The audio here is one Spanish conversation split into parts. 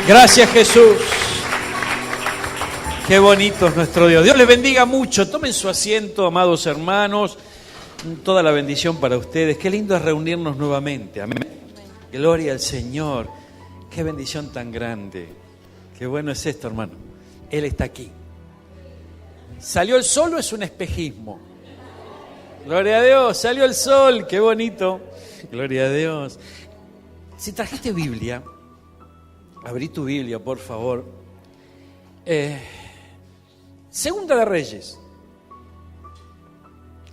Gracias, Jesús. Qué bonito es nuestro Dios. Dios les bendiga mucho. Tomen su asiento, amados hermanos. Toda la bendición para ustedes. Qué lindo es reunirnos nuevamente. Amén. Gloria al Señor. Qué bendición tan grande. Qué bueno es esto, hermano. Él está aquí. Salió el sol o es un espejismo. Gloria a Dios. Salió el sol. Qué bonito. Gloria a Dios. Si trajiste Biblia, abrí tu Biblia, por favor. Segunda de Reyes.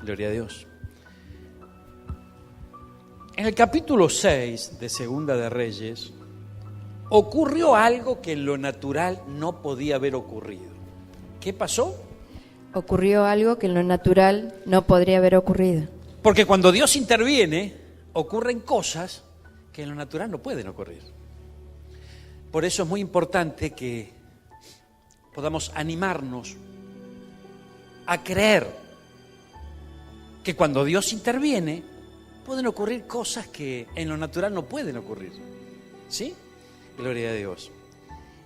Gloria a Dios. En el capítulo 6 de Segunda de Reyes ocurrió algo que en lo natural no podía haber ocurrido. ¿Qué pasó? Ocurrió algo que en lo natural no podría haber ocurrido. Porque cuando Dios interviene, ocurren cosas que en lo natural no pueden ocurrir. Por eso es muy importante que podamos animarnos a creer que cuando Dios interviene, pueden ocurrir cosas que en lo natural no pueden ocurrir. ¿Sí? Gloria a Dios.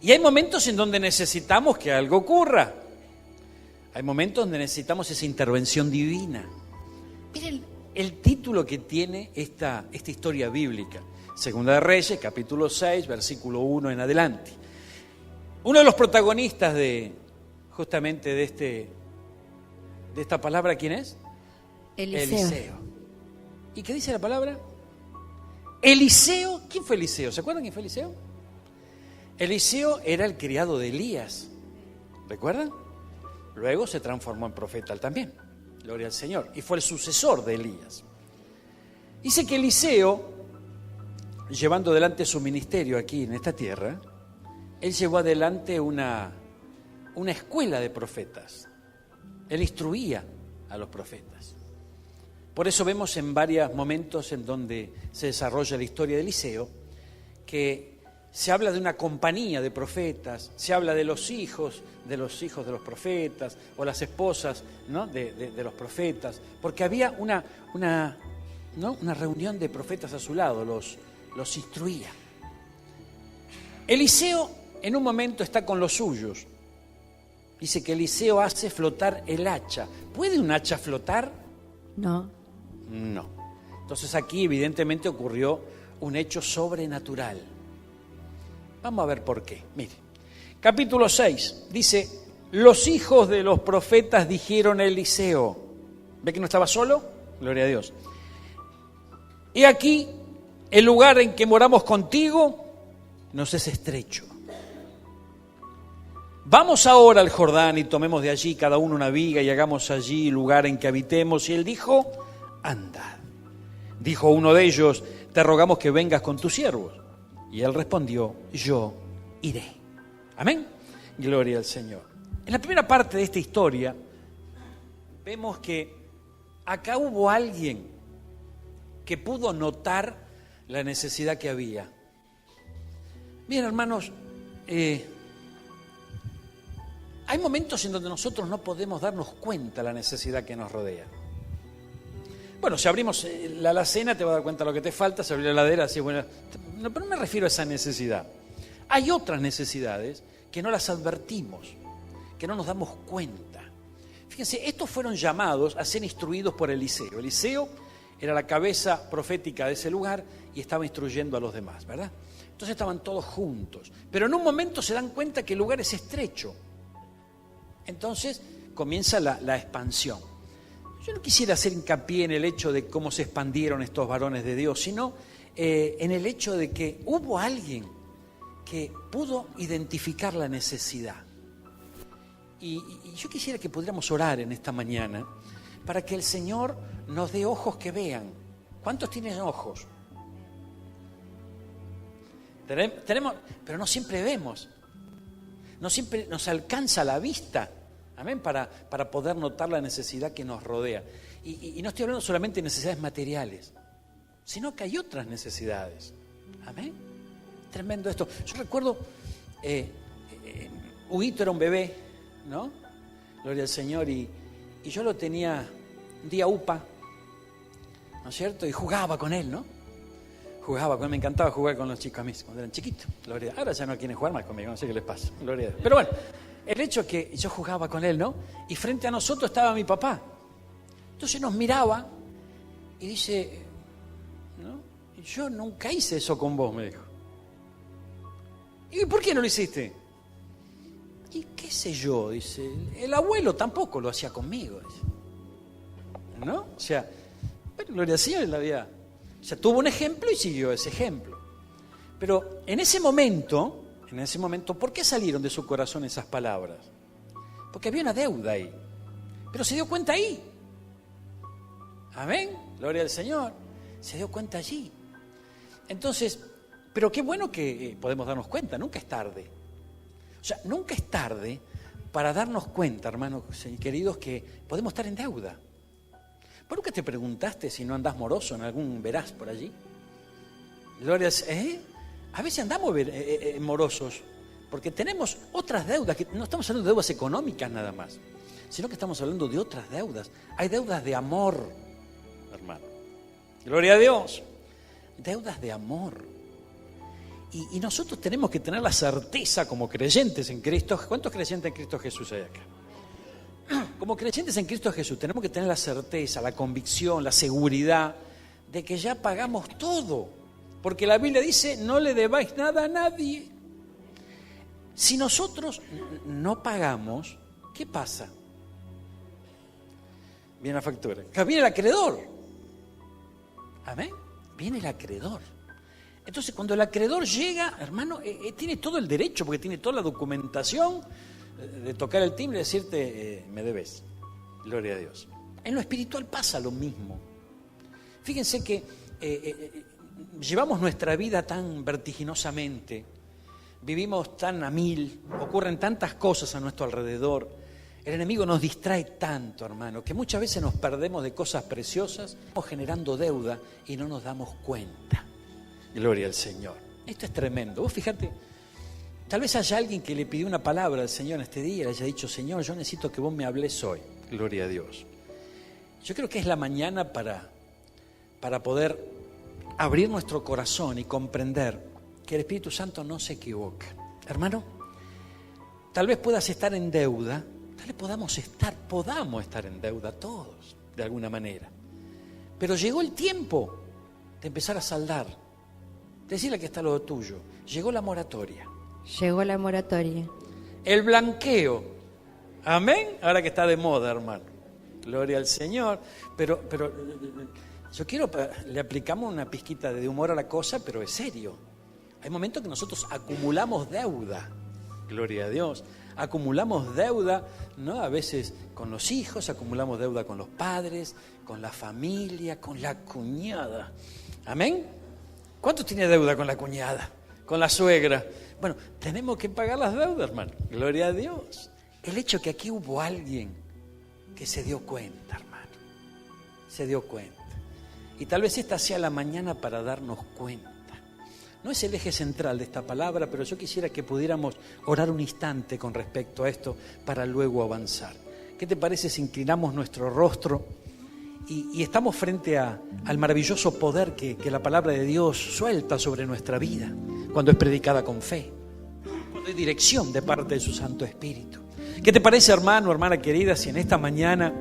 Y hay momentos en donde necesitamos que algo ocurra. Hay momentos donde necesitamos esa intervención divina. Miren el título que tiene esta historia bíblica. Segunda de Reyes, capítulo 6, versículo 1 en adelante. Uno de los protagonistas justamente de esta palabra, ¿quién es? Eliseo. ¿Y qué dice la palabra? Eliseo. ¿Quién fue Eliseo? ¿Se acuerdan quién fue Eliseo? Eliseo era el criado de Elías. ¿Recuerdan? Luego se transformó en profeta él también. Gloria al Señor. Y fue el sucesor de Elías. Dice que Eliseo, llevando adelante su ministerio aquí en esta tierra, él llevó adelante una escuela de profetas. Él instruía a los profetas. Por eso vemos en varios momentos en donde se desarrolla la historia de Eliseo, que se habla de una compañía de profetas, se habla de los hijos de los profetas, o las esposas, ¿no? de los profetas, porque había una reunión de profetas a su lado, los instruía. Eliseo en un momento está con los suyos. Dice que Eliseo hace flotar el hacha. ¿Puede un hacha flotar? No. No. Entonces aquí evidentemente ocurrió un hecho sobrenatural. Vamos a ver por qué. Mire, capítulo 6 dice: los hijos de los profetas dijeron a Eliseo. ¿Ve que no estaba solo? Gloria a Dios. He aquí, el lugar en que moramos contigo nos es estrecho. Vamos ahora al Jordán y tomemos de allí cada uno una viga y hagamos allí lugar en que habitemos. Y él dijo: andad. Dijo uno de ellos: te rogamos que vengas con tus siervos. Y él respondió: yo iré. Amén. Gloria al Señor. En la primera parte de esta historia vemos que acá hubo alguien que pudo notar la necesidad que había. Bien, hermanos, hay momentos en donde nosotros no podemos darnos cuenta de la necesidad que nos rodea. Bueno, si abrimos la alacena te vas a dar cuenta de lo que te falta, si abrir la heladera, así, bueno, no, pero no me refiero a esa necesidad. Hay otras necesidades que no las advertimos, que no nos damos cuenta. Fíjense, estos fueron llamados a ser instruidos por Eliseo. Eliseo era la cabeza profética de ese lugar y estaba instruyendo a los demás, ¿verdad? Entonces estaban todos juntos, pero en un momento se dan cuenta que el lugar es estrecho. Entonces comienza la expansión. Yo no quisiera hacer hincapié en el hecho de cómo se expandieron estos varones de Dios, sino en el hecho de que hubo alguien que pudo identificar la necesidad. Y yo quisiera que pudiéramos orar en esta mañana para que el Señor nos dé ojos que vean. ¿Cuántos tienen ojos? Tenemos, pero no siempre vemos. No siempre nos alcanza la vista, amén, para poder notar la necesidad que nos rodea. Y no estoy hablando solamente de necesidades materiales, sino que hay otras necesidades. Amén. Tremendo esto. Yo recuerdo, Huguito era un bebé, ¿no? Gloria al Señor. Y yo lo tenía un día UPA, ¿no es cierto? Y jugaba con él, ¿no? jugaba con él, me encantaba jugar con los chicos a mí cuando eran chiquitos. Gloria a Dios. Ahora ya no quieren jugar más conmigo, no sé qué les pasa. Gloria a Dios. Pero bueno, el hecho es que yo jugaba con él, ¿no? Y frente a nosotros estaba mi papá. Entonces nos miraba y dice, ¿no? Yo nunca hice eso con vos, me dijo. ¿Y por qué no lo hiciste? Y qué sé yo, dice, el abuelo tampoco lo hacía conmigo, dice. ¿No? O sea, bueno, gloria al Señor en la vida. O sea, tuvo un ejemplo y siguió ese ejemplo. Pero en ese momento, ¿por qué salieron de su corazón esas palabras? Porque había una deuda ahí. Pero se dio cuenta ahí. Amén, gloria al Señor. Se dio cuenta allí. Entonces, pero qué bueno que podemos darnos cuenta, nunca es tarde. O sea, nunca es tarde para darnos cuenta, hermanos y queridos, que podemos estar en deuda. ¿Por qué te preguntaste si no andás moroso en algún verás por allí? Gloria, a veces andamos morosos porque tenemos otras deudas, que no estamos hablando de deudas económicas nada más, sino que estamos hablando de otras deudas. Hay deudas de amor, hermano. Gloria a Dios. Deudas de amor. Y nosotros tenemos que tener la certeza como creyentes en Cristo. ¿Cuántos creyentes en Cristo Jesús hay acá? Como creyentes en Cristo Jesús tenemos que tener la certeza, la convicción, la seguridad de que ya pagamos todo. Porque la Biblia dice, no le debáis nada a nadie. Si nosotros no pagamos, ¿qué pasa? Viene la factura. Viene el acreedor. Amén. Viene el acreedor. Entonces, cuando el acreedor llega, hermano, tiene todo el derecho, porque tiene toda la documentación de tocar el timbre y decirte, me debes. Gloria a Dios. En lo espiritual pasa lo mismo. Fíjense que llevamos nuestra vida tan vertiginosamente, vivimos tan a mil, ocurren tantas cosas a nuestro alrededor, el enemigo nos distrae tanto, hermano, que muchas veces nos perdemos de cosas preciosas, estamos generando deuda y no nos damos cuenta. Gloria al Señor. Esto es tremendo. Vos fíjate, tal vez haya alguien que le pidió una palabra al Señor en este día y le haya dicho, Señor, yo necesito que vos me hables hoy. Gloria a Dios. Yo creo que es la mañana para poder abrir nuestro corazón y comprender que el Espíritu Santo no se equivoca. Hermano, tal vez puedas estar en deuda, tal vez podamos estar en deuda todos, de alguna manera. Pero llegó el tiempo de empezar a saldar. Decirle que está lo tuyo. Llegó la moratoria. Llegó la moratoria. El blanqueo. Amén. Ahora que está de moda, hermano. Gloria al Señor. Pero yo quiero, le aplicamos una pizquita de humor a la cosa, pero es serio. Hay momentos que nosotros acumulamos deuda. Gloria a Dios. Acumulamos deuda, ¿no? A veces con los hijos, acumulamos deuda con los padres, con la familia, con la cuñada. Amén. ¿Cuántos tiene deuda con la cuñada, con la suegra? Bueno, tenemos que pagar las deudas, hermano. Gloria a Dios. El hecho que aquí hubo alguien que se dio cuenta, hermano. Se dio cuenta. Y tal vez esta sea la mañana para darnos cuenta. No es el eje central de esta palabra, pero yo quisiera que pudiéramos orar un instante con respecto a esto para luego avanzar. ¿Qué te parece si inclinamos nuestro rostro? Y estamos frente al maravilloso poder que la palabra de Dios suelta sobre nuestra vida cuando es predicada con fe, cuando hay dirección de parte de su Santo Espíritu. ¿Qué te parece, hermano, hermana querida, si en esta mañana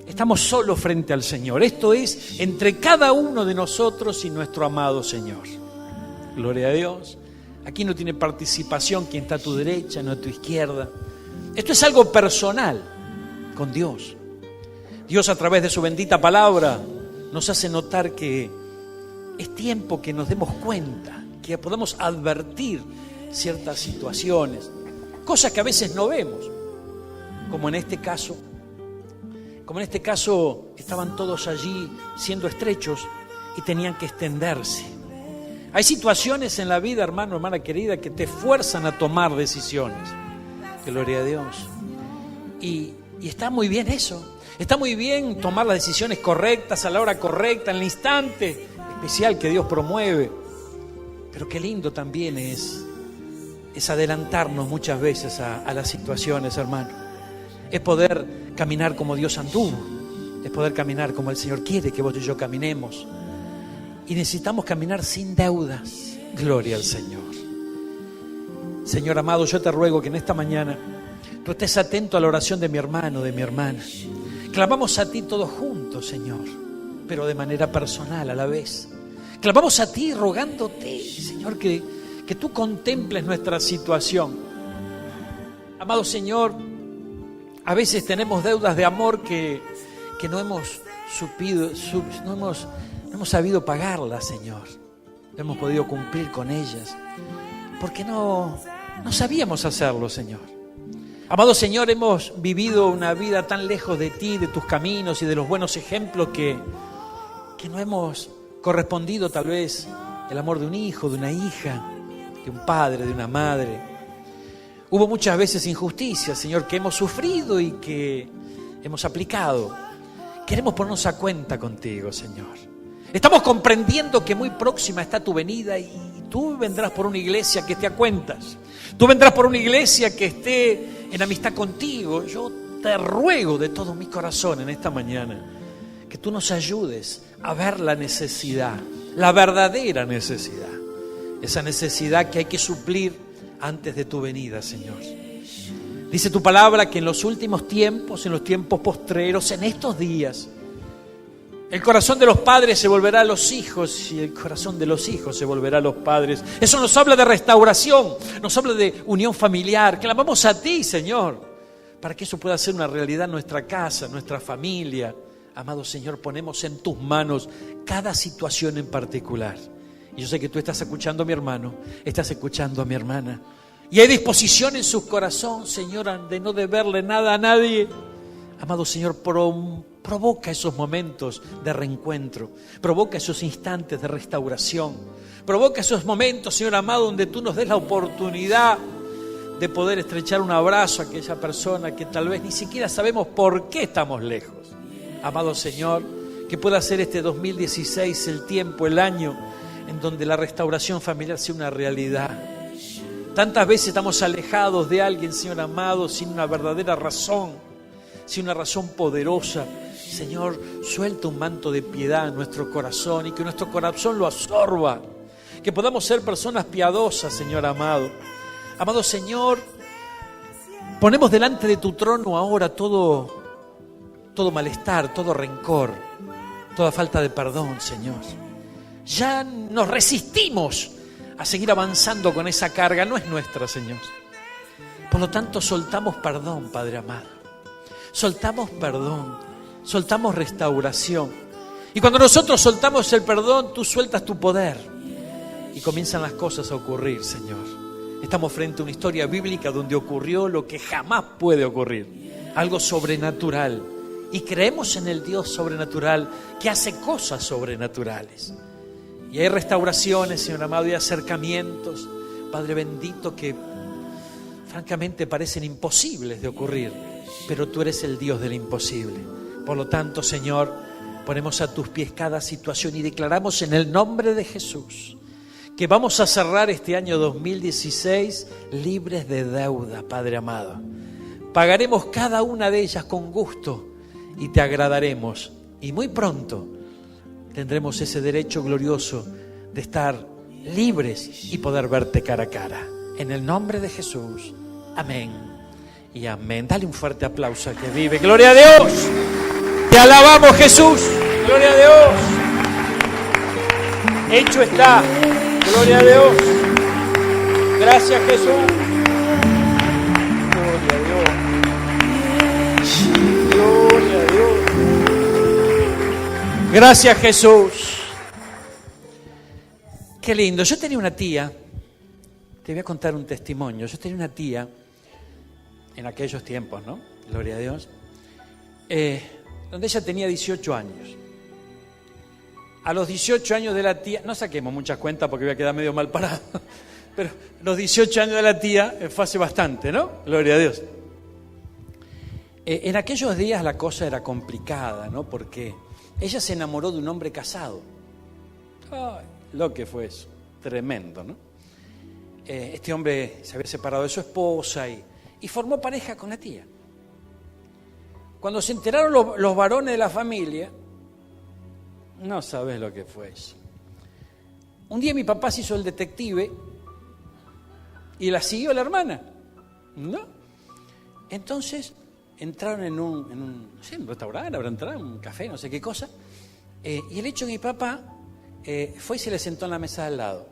estamos solos frente al Señor? Esto es entre cada uno de nosotros y nuestro amado Señor. Gloria a Dios. Aquí no tiene participación quien está a tu derecha, no a tu izquierda. Esto es algo personal con Dios. Dios, a través de su bendita palabra, nos hace notar que es tiempo que nos demos cuenta, que podamos advertir ciertas situaciones, cosas que a veces no vemos, como en este caso estaban todos allí siendo estrechos y tenían que extenderse. Hay situaciones en la vida, hermano, hermana querida, que te fuerzan a tomar decisiones. Gloria a Dios. Y está muy bien eso. Está muy bien tomar las decisiones correctas, a la hora correcta, en el instante especial que Dios promueve. Pero qué lindo también es adelantarnos muchas veces a las situaciones, hermano. Es poder caminar como Dios anduvo. Es poder caminar como el Señor quiere que vos y yo caminemos. y necesitamos caminar sin deudas. Gloria al Señor. Señor amado, yo te ruego que en esta mañana tú estés atento a la oración de mi hermano, de mi hermana. Clamamos a ti todos juntos, Señor, pero de manera personal a la vez. Clamamos a ti rogándote, Señor, que tú contemples nuestra situación. Amado Señor, a veces tenemos deudas de amor que no hemos no hemos sabido pagarlas, Señor. No hemos podido cumplir con ellas, porque no sabíamos hacerlo, Señor. Amado Señor, hemos vivido una vida tan lejos de ti, de tus caminos y de los buenos ejemplos que no hemos correspondido tal vez el amor de un hijo, de una hija, de un padre, de una madre. Hubo muchas veces injusticias, Señor, que hemos sufrido y que hemos aplicado. Queremos ponernos a cuenta contigo, Señor. Estamos comprendiendo que muy próxima está tu venida y tú vendrás por una iglesia que esté a cuentas. Tú vendrás por una iglesia que esté en amistad contigo. Yo te ruego de todo mi corazón en esta mañana que tú nos ayudes a ver la necesidad, la verdadera necesidad. Esa necesidad que hay que suplir antes de tu venida, Señor. Dice tu palabra que en los últimos tiempos, en los tiempos postreros, en estos días, el corazón de los padres se volverá a los hijos y el corazón de los hijos se volverá a los padres. Eso nos habla de restauración, nos habla de unión familiar. Clamamos a ti, Señor, para que eso pueda ser una realidad en nuestra casa, en nuestra familia. Amado Señor, ponemos en tus manos cada situación en particular. Y yo sé que tú estás escuchando a mi hermano, estás escuchando a mi hermana. Y hay disposición en su corazón, Señor, de no deberle nada a nadie. Amado Señor, provoca esos momentos de reencuentro, provoca esos instantes de restauración, provoca esos momentos, Señor amado, donde tú nos des la oportunidad de poder estrechar un abrazo a aquella persona que tal vez ni siquiera sabemos por qué estamos lejos. Amado Señor, que pueda ser este 2016 el tiempo, el año en donde la restauración familiar sea una realidad. Tantas veces estamos alejados de alguien, Señor amado, sin una verdadera razón, sin una razón poderosa. Señor, suelta un manto de piedad en nuestro corazón y que nuestro corazón lo absorba. Que podamos ser personas piadosas, Señor amado. Amado Señor, ponemos delante de tu trono ahora todo malestar, todo rencor, toda falta de perdón, Señor. Ya nos resistimos a seguir avanzando con esa carga, no es nuestra, Señor. Por lo tanto, soltamos perdón, Padre amado. Soltamos perdón, soltamos restauración. Y cuando nosotros soltamos el perdón, tú sueltas tu poder y comienzan las cosas a ocurrir, Señor. Estamos frente a una historia bíblica donde ocurrió lo que jamás puede ocurrir, algo sobrenatural. Y creemos en el Dios sobrenatural que hace cosas sobrenaturales. Y hay restauraciones, Señor amado, y acercamientos, Padre bendito, que francamente parecen imposibles de ocurrir, pero tú eres el Dios del imposible. Por lo tanto, Señor, ponemos a tus pies cada situación y declaramos en el nombre de Jesús que vamos a cerrar este año 2016 libres de deuda, Padre amado. Pagaremos cada una de ellas con gusto y te agradaremos. Y muy pronto tendremos ese derecho glorioso de estar libres y poder verte cara a cara. En el nombre de Jesús. Amén y amén. Dale un fuerte aplauso al que vive. ¡Gloria a Dios! ¡Te alabamos, Jesús! ¡Gloria a Dios! Hecho está. ¡Gloria a Dios! Gracias, Jesús. ¡Gloria a Dios! ¡Gloria a Dios! Gracias, Jesús. Qué lindo. Yo tenía una tía, te voy a contar un testimonio. Yo tenía una tía en aquellos tiempos, ¿no? Gloria a Dios. Donde ella tenía 18 años. A los 18 años de la tía, no saquemos muchas cuentas porque voy a quedar medio mal parado, pero los 18 años de la tía fue hace bastante, ¿no? Gloria a Dios. En aquellos días la cosa era complicada, ¿no? Porque ella se enamoró de un hombre casado. Ay, lo que fue eso, tremendo, ¿no? Este hombre se había separado de su esposa y formó pareja con la tía. Cuando se enteraron los varones de la familia, no sabes lo que fue eso. Un día mi papá se hizo el detective y la siguió la hermana, ¿no? Entonces entraron en un restaurante, habrán entrado, un café, no sé qué cosa, y el hecho que mi papá fue y se le sentó en la mesa de al lado.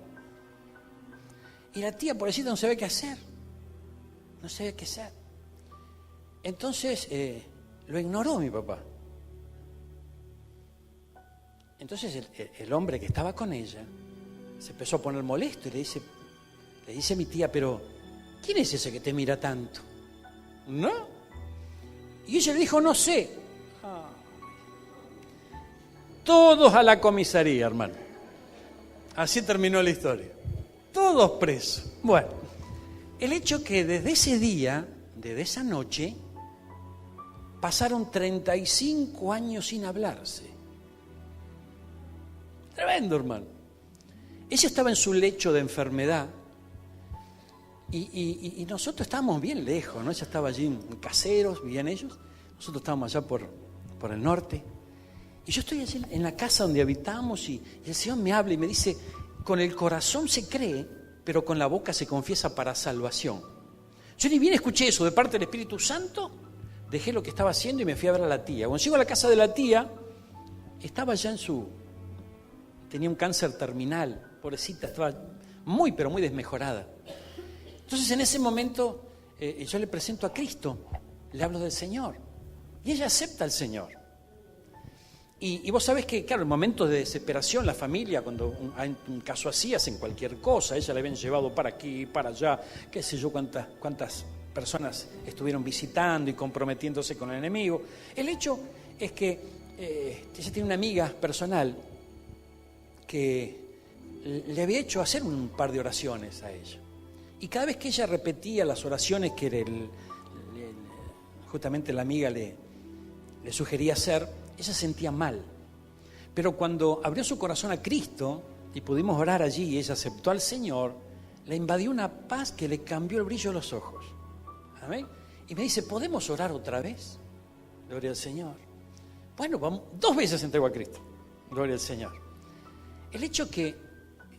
Y la tía, pobrecita, no sabía qué hacer. No sabía qué hacer. Entonces lo ignoró mi papá. Entonces el hombre que estaba con ella se empezó a poner molesto y le dice a mi tía, pero ¿quién es ese que te mira tanto? ¿No? Y ella le dijo, no sé. Todos a la comisaría, hermano. Así terminó la historia. Todos presos. Bueno, el hecho que desde ese día, desde esa noche, pasaron 35 años sin hablarse. Tremendo, hermano. Ella estaba en su lecho de enfermedad y nosotros estábamos bien lejos, ¿no? Ella estaba allí en Caseros, vivían ellos. Nosotros estábamos allá por el norte. Y yo estoy allí en la casa donde habitamos y el Señor me habla y me dice, con el corazón se cree, pero con la boca se confiesa para salvación. Yo ni bien escuché eso de parte del Espíritu Santo, dejé lo que estaba haciendo y me fui a ver a la tía. Cuando llego a la casa de la tía, estaba ya tenía un cáncer terminal, pobrecita, estaba muy, pero muy desmejorada. Entonces en ese momento yo le presento a Cristo, le hablo del Señor, y ella acepta al Señor. Y vos sabés que, claro, en momentos de desesperación, la familia, cuando hay un caso así, hacen cualquier cosa. Ella la habían llevado para aquí, para allá, qué sé yo, cuántas personas estuvieron visitando y comprometiéndose con el enemigo. El hecho es que ella tiene una amiga personal que le había hecho hacer un par de oraciones a ella. Y cada vez que ella repetía las oraciones que justamente la amiga le sugería hacer, ella se sentía mal. Pero cuando abrió su corazón a Cristo y pudimos orar allí y ella aceptó al Señor, le invadió una paz que le cambió el brillo de los ojos. ¿Amén? Y me dice, ¿podemos orar otra vez? Gloria al Señor. Bueno, vamos, 2 veces entregó a Cristo. Gloria al Señor. El hecho que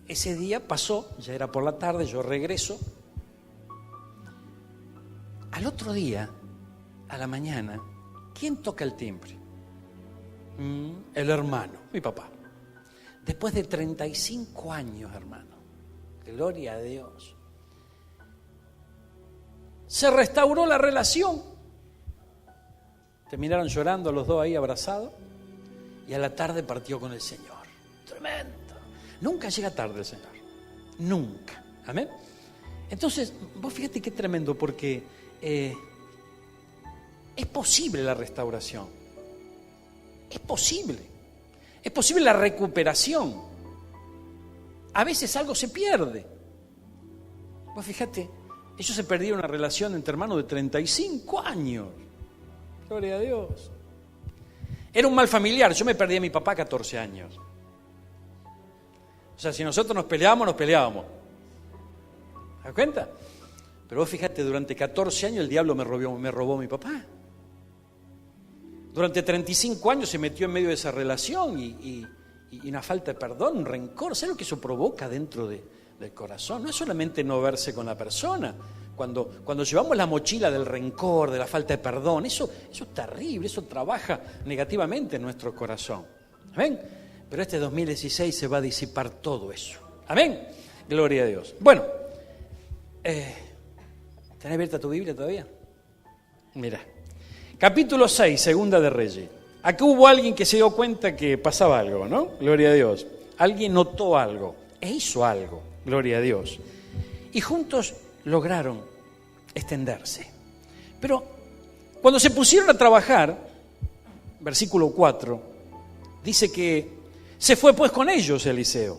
ese día pasó, ya era por la tarde, yo regreso. Al otro día, a la mañana, ¿quién toca el timbre? El hermano, mi papá. Después de 35 años, hermano. Gloria a Dios. Se restauró la relación. Terminaron llorando los dos ahí abrazados. Y a la tarde partió con el Señor. Tremendo. Nunca llega tarde el Señor. Nunca. Amén. Entonces, vos fíjate qué tremendo, porque es posible la restauración. Es posible la recuperación. A veces algo se pierde. Vos fíjate, ellos se perdieron una relación entre hermanos de 35 años. Gloria a Dios. Era un mal familiar. Yo me perdí a mi papá a 14 años. O sea, si nosotros nos peleábamos. ¿Te das cuenta? Pero vos fíjate, durante 14 años el diablo me robó a mi papá. Durante 35 años se metió en medio de esa relación y una falta de perdón, un rencor. ¿Sabes lo que eso provoca dentro del corazón? No es solamente no verse con la persona. Cuando llevamos la mochila del rencor, de la falta de perdón, eso es terrible, eso trabaja negativamente en nuestro corazón. ¿Amén? Pero este 2016 se va a disipar todo eso. ¿Amén? Gloria a Dios. Bueno, ¿tenés abierta tu Biblia todavía? Mira. Capítulo 6, Segunda de Reyes. Aquí hubo alguien que se dio cuenta que pasaba algo, ¿no? Gloria a Dios. Alguien notó algo e hizo algo. Gloria a Dios. Y juntos lograron extenderse. Pero cuando se pusieron a trabajar, versículo 4, dice que se fue pues con ellos Eliseo.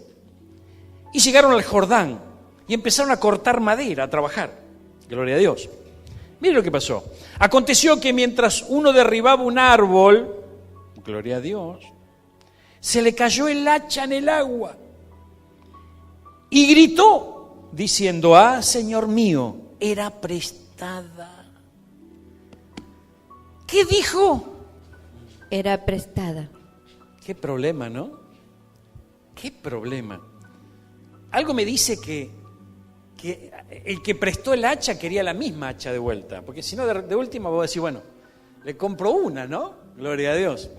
Y llegaron al Jordán y empezaron a cortar madera, a trabajar. Gloria a Dios. Mire lo que pasó. Aconteció que mientras uno derribaba un árbol, gloria a Dios, se le cayó el hacha en el agua y gritó diciendo, Señor mío, era prestada. ¿Qué dijo? Era prestada. Qué problema, ¿no? Qué problema. algo me dice que el que prestó el hacha quería la misma hacha de vuelta, porque si no, de última voy a decir, bueno, le compro una, ¿no? Gloria a Dios.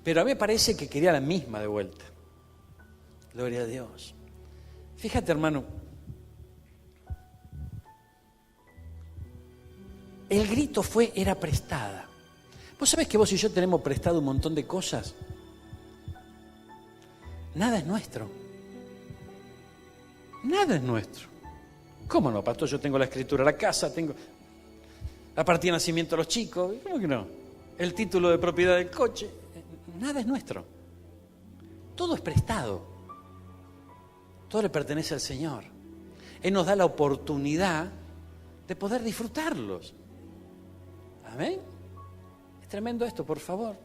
Pero a mí me parece que quería la misma de vuelta. Gloria a Dios. Fíjate, hermano, el grito era prestada. ¿Vos sabés que vos y yo tenemos prestado un montón de cosas? Nada es nuestro. Nada es nuestro. ¿Cómo no, pastor? Yo tengo la escritura de la casa, tengo la partida de nacimiento de los chicos. ¿Cómo que no? El título de propiedad del coche. Nada es nuestro. Todo es prestado. Todo le pertenece al Señor. Él nos da la oportunidad de poder disfrutarlos. Amén. Es tremendo esto, por favor.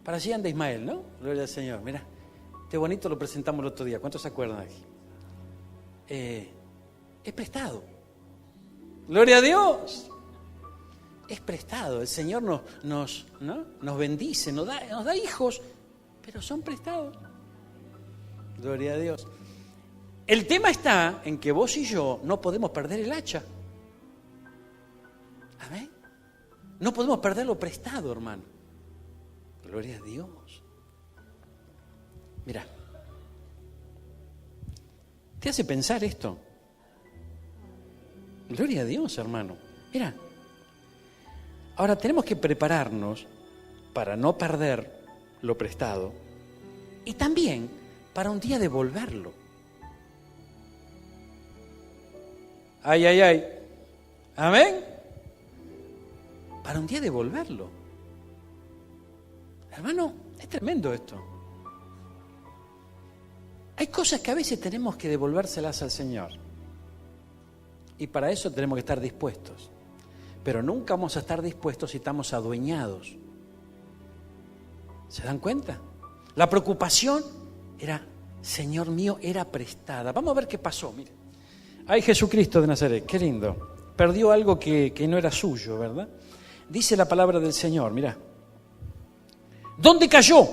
Para allí anda Ismael, ¿no? Gloria al Señor. Mira, este bonito lo presentamos el otro día. ¿Cuántos se acuerdan aquí? Es prestado. Gloria a Dios. Es prestado. El Señor nos bendice, nos da hijos, pero son prestados. Gloria a Dios. El tema está en que vos y yo no podemos perder el hacha. Amén. No podemos perder lo prestado, hermano. Gloria a Dios. Mira, ¿te hace pensar esto? Gloria a Dios, hermano. Mira, ahora tenemos que prepararnos para no perder lo prestado y también para un día devolverlo. Ay, ay, ay. Amén. Para un día devolverlo. Hermano, es tremendo esto. Hay cosas que a veces tenemos que devolvérselas al Señor. Y para eso tenemos que estar dispuestos. Pero nunca vamos a estar dispuestos si estamos adueñados. ¿Se dan cuenta? La preocupación era, Señor mío, era prestada. Vamos a ver qué pasó, mire. Ay, Jesucristo de Nazaret, qué lindo. Perdió algo que no era suyo, ¿verdad? Dice la palabra del Señor, mira. ¿Dónde cayó?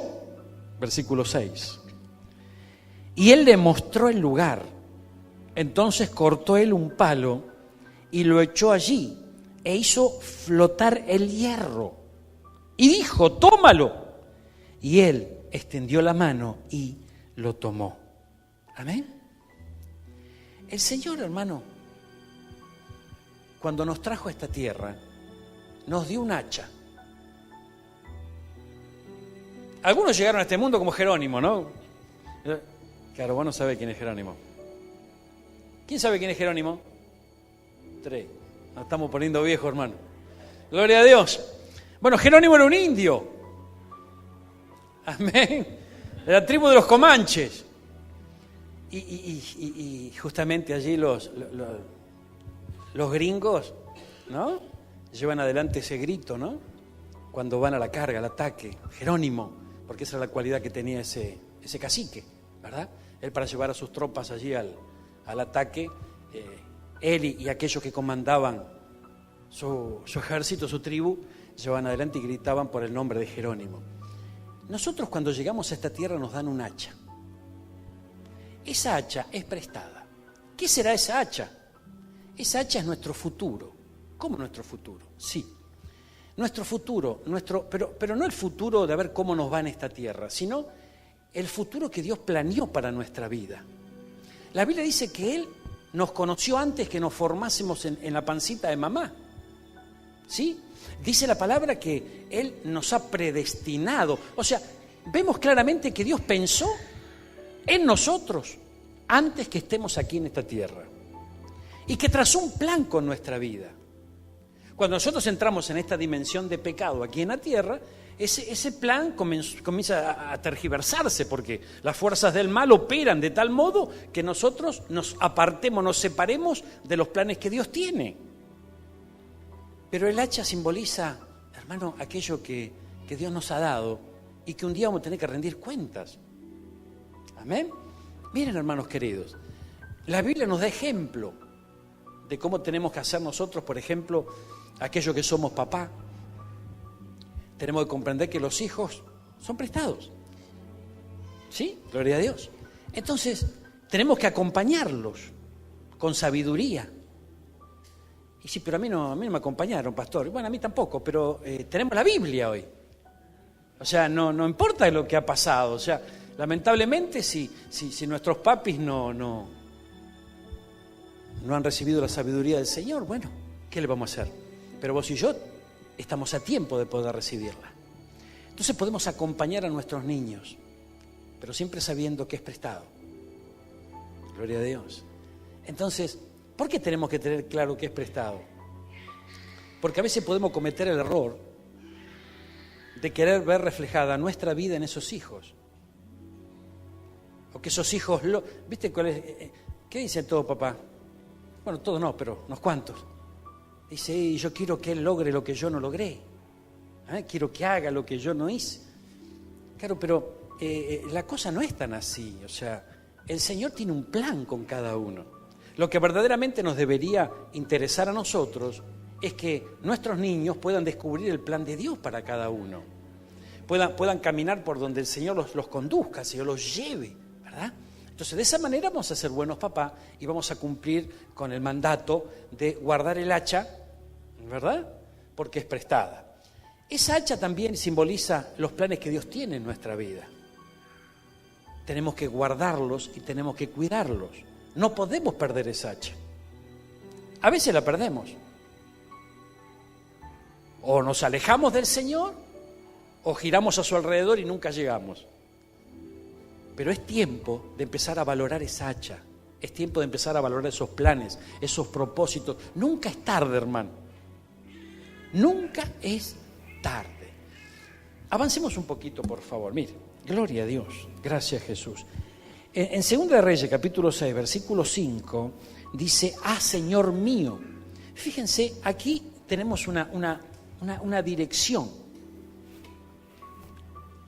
Versículo 6. Y él le mostró el lugar. Entonces cortó él un palo y lo echó allí e hizo flotar el hierro. Y dijo, tómalo. Y él extendió la mano y lo tomó. Amén. El Señor, hermano, cuando nos trajo a esta tierra, nos dio un hacha. Algunos llegaron a este mundo como Jerónimo, ¿no? Claro, vos no sabés quién es Jerónimo. ¿Quién sabe quién es Jerónimo? 3. Nos estamos poniendo viejos, hermano. Gloria a Dios. Bueno, Jerónimo era un indio. Amén. De la tribu de los Comanches. Y justamente allí los gringos, ¿no? Llevan adelante ese grito, ¿no? Cuando van a la carga, al ataque. Jerónimo, porque esa es la cualidad que tenía ese cacique, ¿verdad? Él para llevar a sus tropas allí al ataque, él y aquellos que comandaban su ejército, su tribu, llevaban adelante y gritaban por el nombre de Jerónimo. Nosotros cuando llegamos a esta tierra nos dan un hacha. Esa hacha es prestada. ¿Qué será esa hacha? Esa hacha es nuestro futuro. ¿Cómo nuestro futuro? Sí. Nuestro futuro, pero no el futuro de ver cómo nos va en esta tierra, sino el futuro que Dios planeó para nuestra vida. La Biblia dice que Él nos conoció antes que nos formásemos en la pancita de mamá. ¿Sí? Dice la palabra que Él nos ha predestinado. O sea, vemos claramente que Dios pensó en nosotros antes que estemos aquí en esta tierra. Y que trazó un plan con nuestra vida. Cuando nosotros entramos en esta dimensión de pecado aquí en la tierra, ese plan comienza a tergiversarse porque las fuerzas del mal operan de tal modo que nosotros nos apartemos, nos separemos de los planes que Dios tiene. Pero el hacha simboliza, hermano, aquello que Dios nos ha dado y que un día vamos a tener que rendir cuentas. Amén. Miren, hermanos queridos, la Biblia nos da ejemplo de cómo tenemos que hacer nosotros, por ejemplo, aquellos que somos papá. Tenemos que comprender que los hijos son prestados. ¿Sí? Gloria a Dios. Entonces, tenemos que acompañarlos con sabiduría. Y sí, pero a mí no me acompañaron, pastor. Bueno, a mí tampoco, pero tenemos la Biblia hoy. O sea, no importa lo que ha pasado. O sea, lamentablemente, si nuestros papis no han recibido la sabiduría del Señor, bueno, ¿qué le vamos a hacer? Pero vos y yo estamos a tiempo de poder recibirla. Entonces podemos acompañar a nuestros niños, pero siempre sabiendo que es prestado. Gloria a Dios. Entonces, ¿por qué tenemos que tener claro que es prestado? Porque a veces podemos cometer el error de querer ver reflejada nuestra vida en esos hijos. O que esos hijos... ¿Viste cuál es? ¿Qué dice todo papá? Bueno, todo no, pero unos cuantos. Dice, yo quiero que él logre lo que yo no logré. Quiero que haga lo que yo no hice. Claro, pero la cosa no es tan así. O sea, el Señor tiene un plan con cada uno. Lo que verdaderamente nos debería interesar a nosotros es que nuestros niños puedan descubrir el plan de Dios para cada uno. Puedan caminar por donde el Señor los conduzca, el Señor los lleve, ¿verdad? Entonces, de esa manera vamos a ser buenos papás y vamos a cumplir con el mandato de guardar el hacha, ¿verdad? Porque es prestada. Esa hacha también simboliza los planes que Dios tiene en nuestra vida. Tenemos que guardarlos y tenemos que cuidarlos. No podemos perder esa hacha. A veces la perdemos. O nos alejamos del Señor o giramos a su alrededor y nunca llegamos. Pero es tiempo de empezar a valorar esa hacha. Es tiempo de empezar a valorar esos planes, esos propósitos. Nunca es tarde, hermano. Nunca es tarde. Avancemos un poquito, por favor. Mire, gloria a Dios. Gracias, Jesús. En 2 de Reyes, capítulo 6, versículo 5, dice, Señor mío. Fíjense, aquí tenemos una dirección.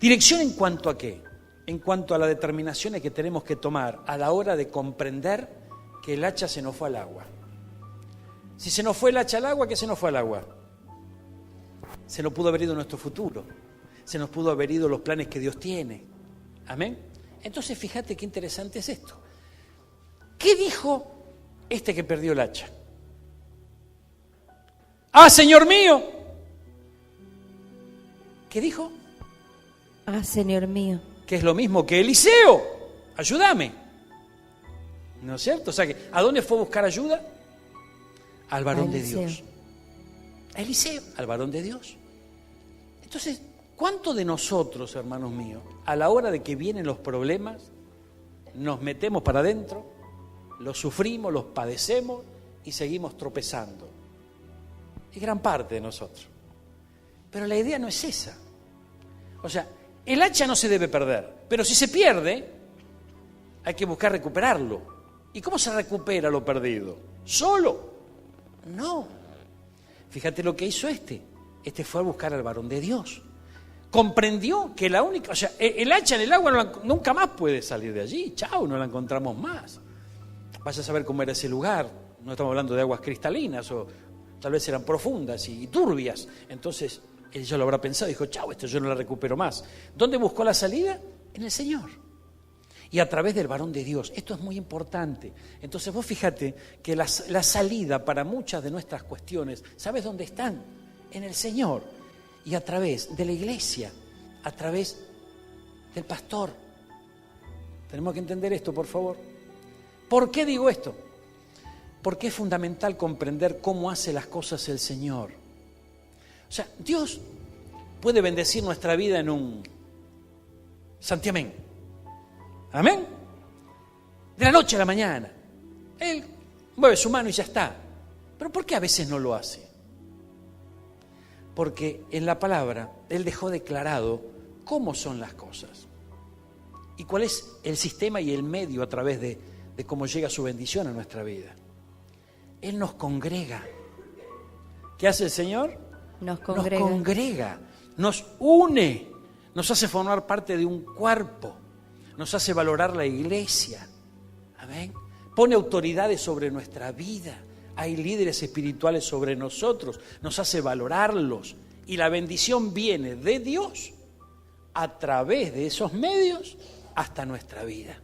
¿Dirección en cuanto a qué? En cuanto a las determinaciones que tenemos que tomar a la hora de comprender que el hacha se nos fue al agua. Si se nos fue el hacha al agua, ¿qué se nos fue al agua? Se nos pudo haber ido nuestro futuro. Se nos pudo haber ido los planes que Dios tiene. Amén. Entonces, fíjate qué interesante es esto. ¿Qué dijo este que perdió el hacha? Señor mío. ¿Qué dijo? Señor mío. Que es lo mismo que Eliseo. Ayúdame. ¿No es cierto? O sea, que ¿a dónde fue a buscar ayuda? Al varón de Dios. A Eliseo, al varón de Dios. Entonces, ¿cuánto de nosotros, hermanos míos, a la hora de que vienen los problemas, nos metemos para adentro, los sufrimos, los padecemos y seguimos tropezando? Es gran parte de nosotros. Pero la idea no es esa. O sea, el hacha no se debe perder, pero si se pierde, hay que buscar recuperarlo. ¿Y cómo se recupera lo perdido? ¿Solo? No. Fíjate lo que hizo este. Este fue a buscar al varón de Dios. Comprendió que la única... O sea, el hacha en el agua nunca más puede salir de allí. Chao, no la encontramos más. Vaya a saber cómo era ese lugar. No estamos hablando de aguas cristalinas o tal vez eran profundas y turbias. Entonces, él ya lo habrá pensado y dijo, chao, esto yo no la recupero más. ¿Dónde buscó la salida? En el Señor. Y a través del varón de Dios. Esto es muy importante. Entonces vos fíjate que la salida para muchas de nuestras cuestiones, ¿sabes dónde están? En el Señor. Y a través de la iglesia, a través del pastor. Tenemos que entender esto, por favor. ¿Por qué digo esto? Porque es fundamental comprender cómo hace las cosas el Señor. O sea, Dios puede bendecir nuestra vida en un santiamén. Amén. De la noche a la mañana. Él mueve su mano y ya está. Pero ¿por qué a veces no lo hace? Porque en la palabra Él dejó declarado cómo son las cosas. Y cuál es el sistema y el medio a través de cómo llega su bendición a nuestra vida. Él nos congrega. ¿Qué hace el Señor? Nos congrega. Nos une, nos hace formar parte de un cuerpo, nos hace valorar la iglesia. Amén. Pone autoridades sobre nuestra vida. Hay líderes espirituales sobre nosotros, nos hace valorarlos. Y la bendición viene de Dios a través de esos medios hasta nuestra vida.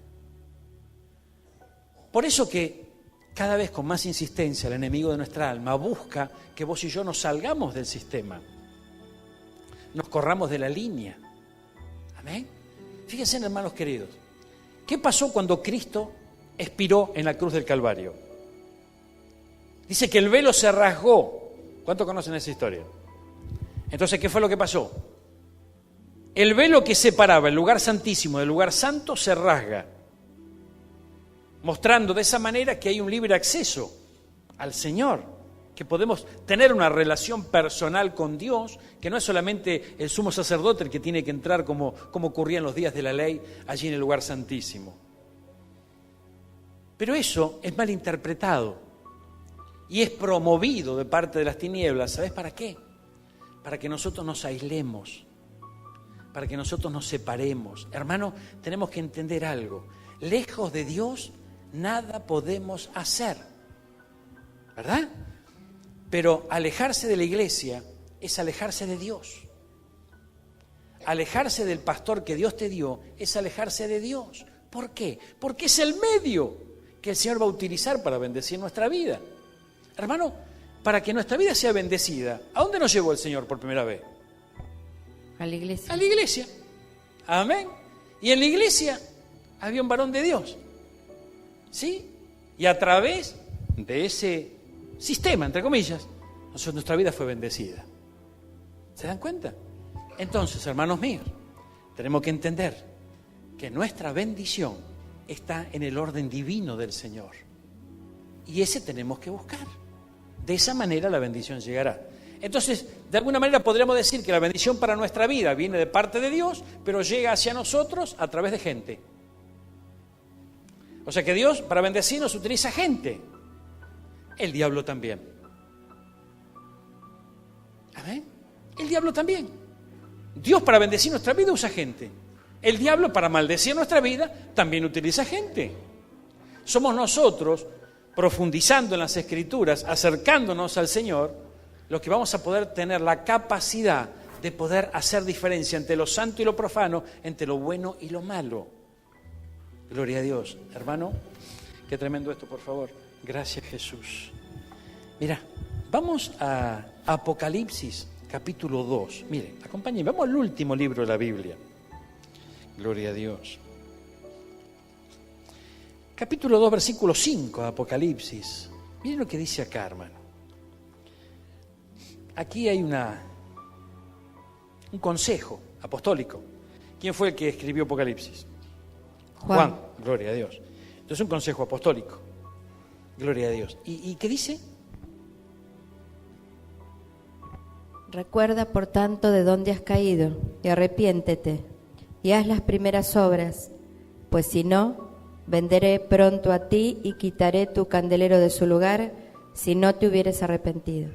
Por eso que cada vez con más insistencia el enemigo de nuestra alma busca que vos y yo nos salgamos del sistema, nos corramos de la línea. Amén. Fíjense, hermanos queridos, ¿qué pasó cuando Cristo expiró en la cruz del Calvario? Dice que el velo se rasgó. ¿Cuántos conocen esa historia? Entonces, ¿qué fue lo que pasó? El velo que separaba el lugar santísimo del lugar santo se rasga, mostrando de esa manera que hay un libre acceso al Señor, que podemos tener una relación personal con Dios, que no es solamente el sumo sacerdote el que tiene que entrar como ocurría en los días de la ley, allí en el lugar santísimo. Pero eso es mal interpretado y es promovido de parte de las tinieblas. ¿Sabes para qué? Para que nosotros nos aislemos, para que nosotros nos separemos. Hermano, tenemos que entender algo. Lejos de Dios, nada podemos hacer, ¿verdad? Pero alejarse de la iglesia es alejarse de Dios. Alejarse del pastor que Dios te dio es alejarse de Dios. ¿Por qué? Porque es el medio que el Señor va a utilizar para bendecir nuestra vida. Hermano, para que nuestra vida sea bendecida, ¿a dónde nos llevó el Señor por primera vez? A la iglesia. A la iglesia. Amén. Y en la iglesia había un varón de Dios. ¿Sí? Y a través de ese sistema, entre comillas, nuestra vida fue bendecida. ¿Se dan cuenta? Entonces, hermanos míos, tenemos que entender que nuestra bendición está en el orden divino del Señor. Y ese tenemos que buscar. De esa manera la bendición llegará. Entonces, de alguna manera podríamos decir que la bendición para nuestra vida viene de parte de Dios, pero llega hacia nosotros a través de gente. O sea que Dios para bendecirnos utiliza gente. El diablo también. ¿Amén? El diablo también. Dios para bendecir nuestra vida usa gente. El diablo para maldecir nuestra vida también utiliza gente. Somos nosotros, profundizando en las Escrituras, acercándonos al Señor, los que vamos a poder tener la capacidad de poder hacer diferencia entre lo santo y lo profano, entre lo bueno y lo malo. Gloria a Dios. Hermano, qué tremendo esto, por favor. Gracias, Jesús. Mira, vamos a Apocalipsis, capítulo 2. Miren, acompáñenme, vamos al último libro de la Biblia. Gloria a Dios. Capítulo 2, versículo 5 de Apocalipsis. Miren lo que dice acá, hermano. Aquí hay un consejo apostólico. ¿Quién fue el que escribió Apocalipsis? Juan. Gloria a Dios. Entonces, un consejo apostólico. Gloria a Dios. ¿Y qué dice? Recuerda, por tanto, de dónde has caído, y arrepiéntete, y haz las primeras obras, pues si no, venderé pronto a ti y quitaré tu candelero de su lugar, si no te hubieres arrepentido.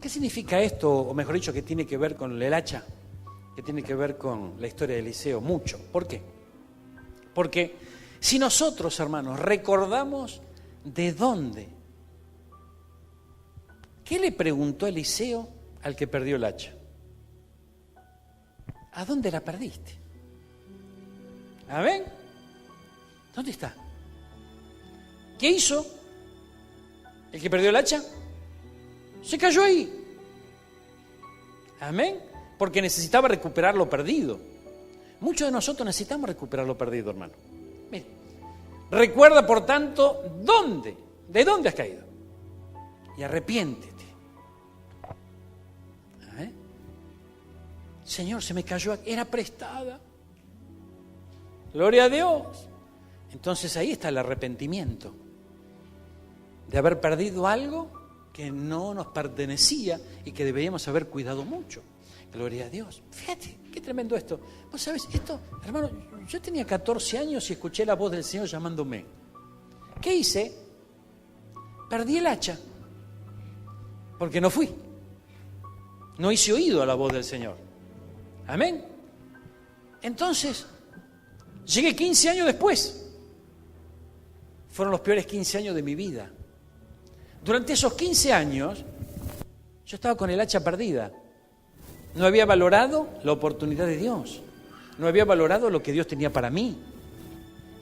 ¿Qué significa esto, o mejor dicho, que tiene que ver con el hacha? Que tiene que ver con la historia de Eliseo, mucho. ¿Por qué? Porque si nosotros, hermanos, recordamos de dónde, ¿qué le preguntó Eliseo al que perdió el hacha? ¿A dónde la perdiste? ¿Amén? ¿Dónde está? ¿Qué hizo el que perdió el hacha? Se cayó ahí. Amén. Porque necesitaba recuperar lo perdido. Muchos de nosotros necesitamos recuperar lo perdido, hermano. Mire, recuerda, por tanto, de dónde has caído. Y arrepiéntete. ¿Amén? Señor, se me cayó, era prestada. Gloria a Dios. Entonces ahí está el arrepentimiento. De haber perdido algo que no nos pertenecía y que deberíamos haber cuidado mucho. Gloria a Dios. Fíjate, qué tremendo esto. Vos sabés, esto, hermano, yo tenía 14 años y escuché la voz del Señor llamándome. ¿Qué hice? Perdí el hacha. Porque no fui. No hice oído a la voz del Señor. Amén. Entonces, llegué 15 años después. Fueron los peores 15 años de mi vida. Durante esos 15 años, yo estaba con el hacha perdida. No había valorado la oportunidad de Dios. No había valorado lo que Dios tenía para mí.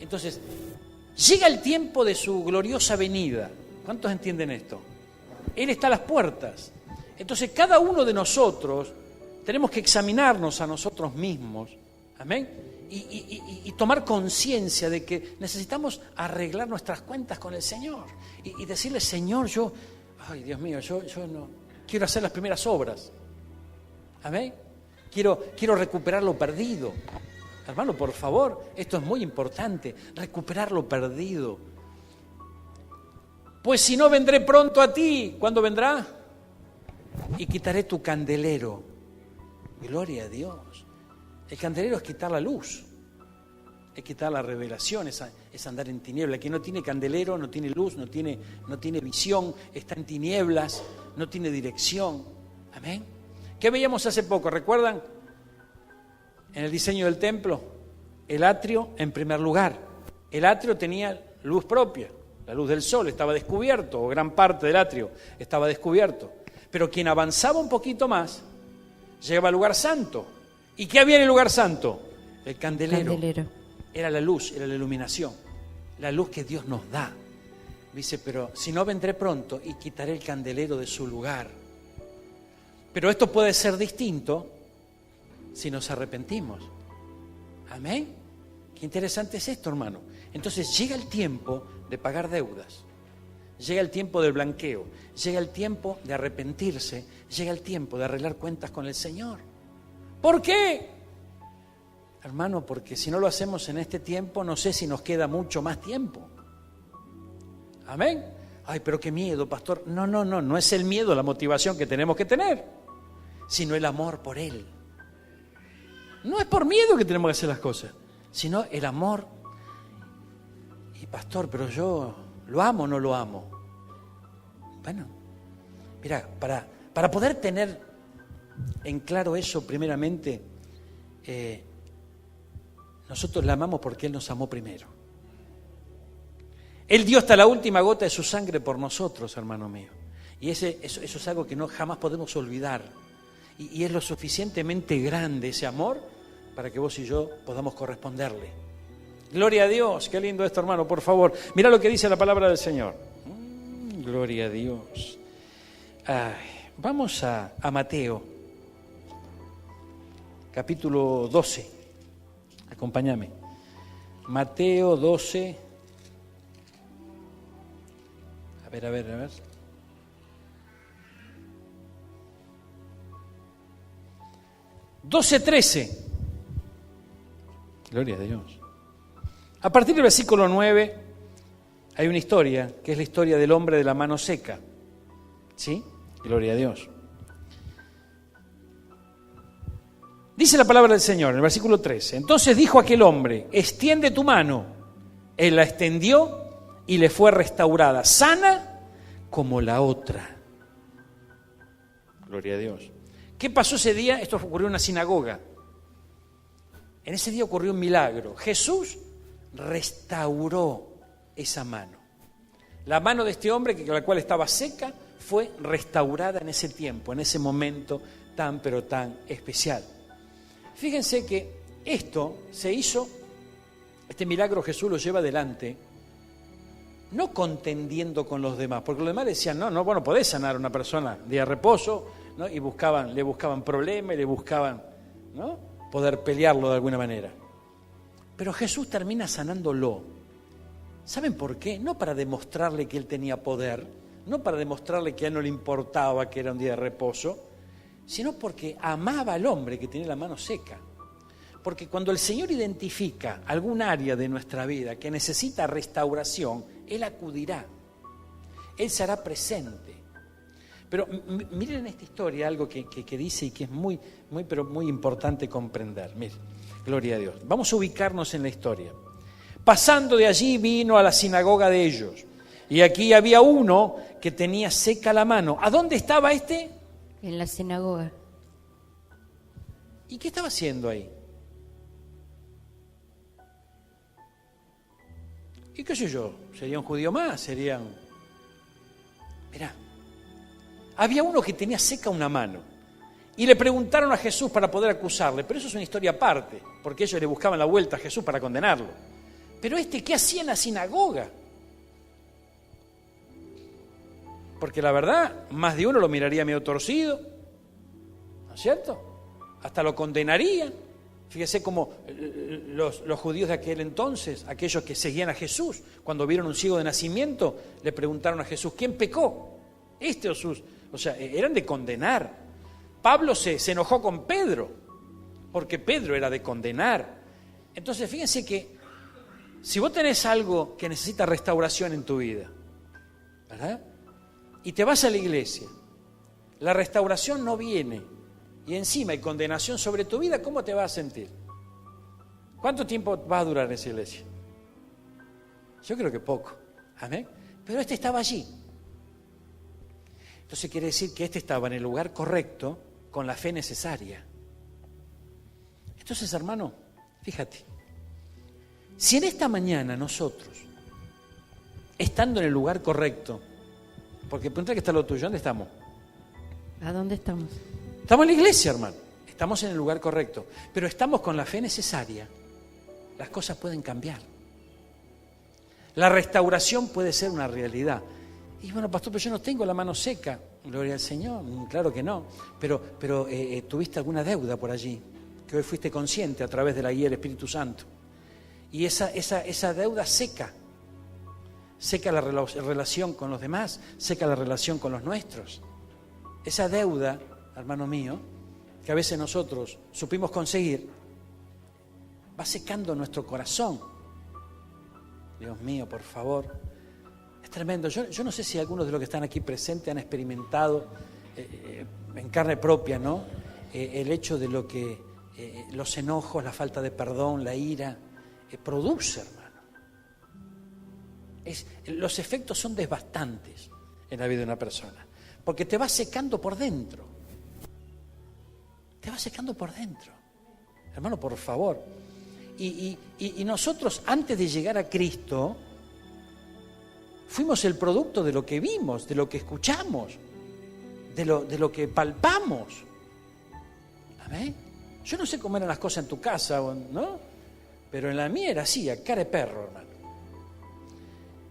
Entonces, Llega el tiempo de su gloriosa venida. ¿Cuántos entienden esto? Él está a las puertas. Entonces cada uno de nosotros tenemos que examinarnos a nosotros mismos. Amén. Y tomar conciencia de que necesitamos arreglar nuestras cuentas con el Señor. Y decirle, Señor, ay Dios mío, yo no quiero hacer las primeras obras. Amén. Quiero recuperar lo perdido. Hermano, por favor, esto es muy importante, recuperar lo perdido. Pues si no, vendré pronto a ti. ¿Cuándo vendrá? Y quitaré tu candelero. Gloria a Dios. El candelero es quitar la luz, es quitar la revelación, es andar en tiniebla. El que no tiene candelero, no tiene luz, no tiene visión, está en tinieblas, no tiene dirección. Amén. ¿Qué veíamos hace poco? ¿Recuerdan? En el diseño del templo, el atrio en primer lugar. El atrio tenía luz propia, la luz del sol estaba descubierto, o gran parte del atrio estaba descubierto. Pero quien avanzaba un poquito más, llegaba al lugar santo. ¿Y qué había en el lugar santo? El candelero. Era la luz, era la iluminación, la luz que Dios nos da. Dice, pero si no, vendré pronto y quitaré el candelero de su lugar. Pero esto puede ser distinto si nos arrepentimos. Amén. Qué interesante es esto, hermano. Entonces llega el tiempo de pagar deudas, llega el tiempo del blanqueo, llega el tiempo de arrepentirse, llega el tiempo de arreglar cuentas con el Señor. ¿Por qué? Hermano, porque si no lo hacemos en este tiempo, no sé si nos queda mucho más tiempo. Amén. Ay, pero qué miedo, pastor. No es el miedo la motivación que tenemos que tener, sino el amor por Él. No es por miedo que tenemos que hacer las cosas, sino el amor. Y pastor, pero yo ¿lo amo o no lo amo? Bueno, mira, para poder tener en claro eso, primeramente, nosotros la amamos porque Él nos amó primero. Él dio hasta la última gota de su sangre por nosotros, hermano mío. Y eso es algo que jamás podemos olvidar. Y es lo suficientemente grande ese amor para que vos y yo podamos corresponderle. Gloria a Dios, qué lindo esto, hermano, por favor. Mira lo que dice la palabra del Señor. Gloria a Dios. Vamos a Mateo, capítulo 12. Acompáñame. Mateo 12. A ver. 12:13. Gloria a Dios. A partir del versículo 9 hay una historia, que es la historia del hombre de la mano seca. ¿Sí? Gloria a Dios. Dice la palabra del Señor en el versículo 13. Entonces dijo aquel hombre, extiende tu mano. Él la extendió y le fue restaurada, sana como la otra. Gloria a Dios. ¿Qué pasó ese día? Esto ocurrió en una sinagoga. En ese día ocurrió un milagro. Jesús restauró esa mano. La mano de este hombre, la cual estaba seca, fue restaurada en ese tiempo, en ese momento tan, pero tan especial. Fíjense que esto se hizo, este milagro Jesús lo lleva adelante, no contendiendo con los demás, porque los demás decían, no, podés sanar a una persona de reposo, ¿no? Y le buscaban problemas, y le buscaban, ¿no?, poder pelearlo de alguna manera. Pero Jesús termina sanándolo. ¿Saben por qué? No para demostrarle que él tenía poder, no para demostrarle que a él no le importaba que era un día de reposo, sino porque amaba al hombre que tenía la mano seca. Porque cuando el Señor identifica algún área de nuestra vida que necesita restauración, Él acudirá, Él se hará presente. Pero miren esta historia, algo que dice y que es muy importante comprender. Miren, gloria a Dios. Vamos a ubicarnos en la historia. Pasando de allí vino a la sinagoga de ellos. Y aquí había uno que tenía seca la mano. ¿A dónde estaba este? En la sinagoga. ¿Y qué estaba haciendo ahí? ¿Y qué sé yo? ¿Sería un judío más? Mirá, había uno que tenía seca una mano. Y le preguntaron a Jesús para poder acusarle. Pero eso es una historia aparte, porque ellos le buscaban la vuelta a Jesús para condenarlo. Pero ¿qué hacía en la sinagoga? Porque la verdad, más de uno lo miraría medio torcido, ¿no es cierto? Hasta lo condenarían. Fíjese cómo los judíos de aquel entonces, aquellos que seguían a Jesús, cuando vieron un ciego de nacimiento, le preguntaron a Jesús, ¿quién pecó? ¿Este o sus? O sea, eran de condenar. Pablo se enojó con Pedro, porque Pedro era de condenar. Entonces, fíjense que si vos tenés algo que necesita restauración en tu vida, ¿verdad? Y te vas a la iglesia, la restauración no viene, y encima hay condenación sobre tu vida, ¿cómo te vas a sentir? ¿Cuánto tiempo va a durar en esa iglesia? Yo creo que poco. Amén. Pero estaba allí. Entonces quiere decir que estaba en el lugar correcto, con la fe necesaria. Entonces, hermano, fíjate, si en esta mañana nosotros, estando en el lugar correcto, porque pregunta que está lo tuyo, ¿dónde estamos? ¿A dónde estamos? Estamos en la iglesia, hermano. Estamos en el lugar correcto. Pero estamos con la fe necesaria. Las cosas pueden cambiar. La restauración puede ser una realidad. Y bueno, pastor, pero yo no tengo la mano seca. Gloria al Señor. Claro que no. Pero tuviste alguna deuda por allí, que hoy fuiste consciente a través de la guía del Espíritu Santo. Y esa deuda seca la relación con los demás, seca la relación con los nuestros. Esa deuda, hermano mío, que a veces nosotros supimos conseguir, va secando nuestro corazón. Dios mío, por favor. Es tremendo. Yo no sé si algunos de los que están aquí presentes han experimentado en carne propia, ¿no? El hecho de lo que los enojos, la falta de perdón, la ira, produce, hermano. Los efectos son devastantes en la vida de una persona, porque te va secando por dentro. Te va secando por dentro. Hermano, por favor. Y nosotros, antes de llegar a Cristo, fuimos el producto de lo que vimos, de lo que escuchamos, de lo que palpamos. ¿Amén? Yo no sé cómo eran las cosas en tu casa, ¿no? Pero en la mía era así, a cara de perro, hermano.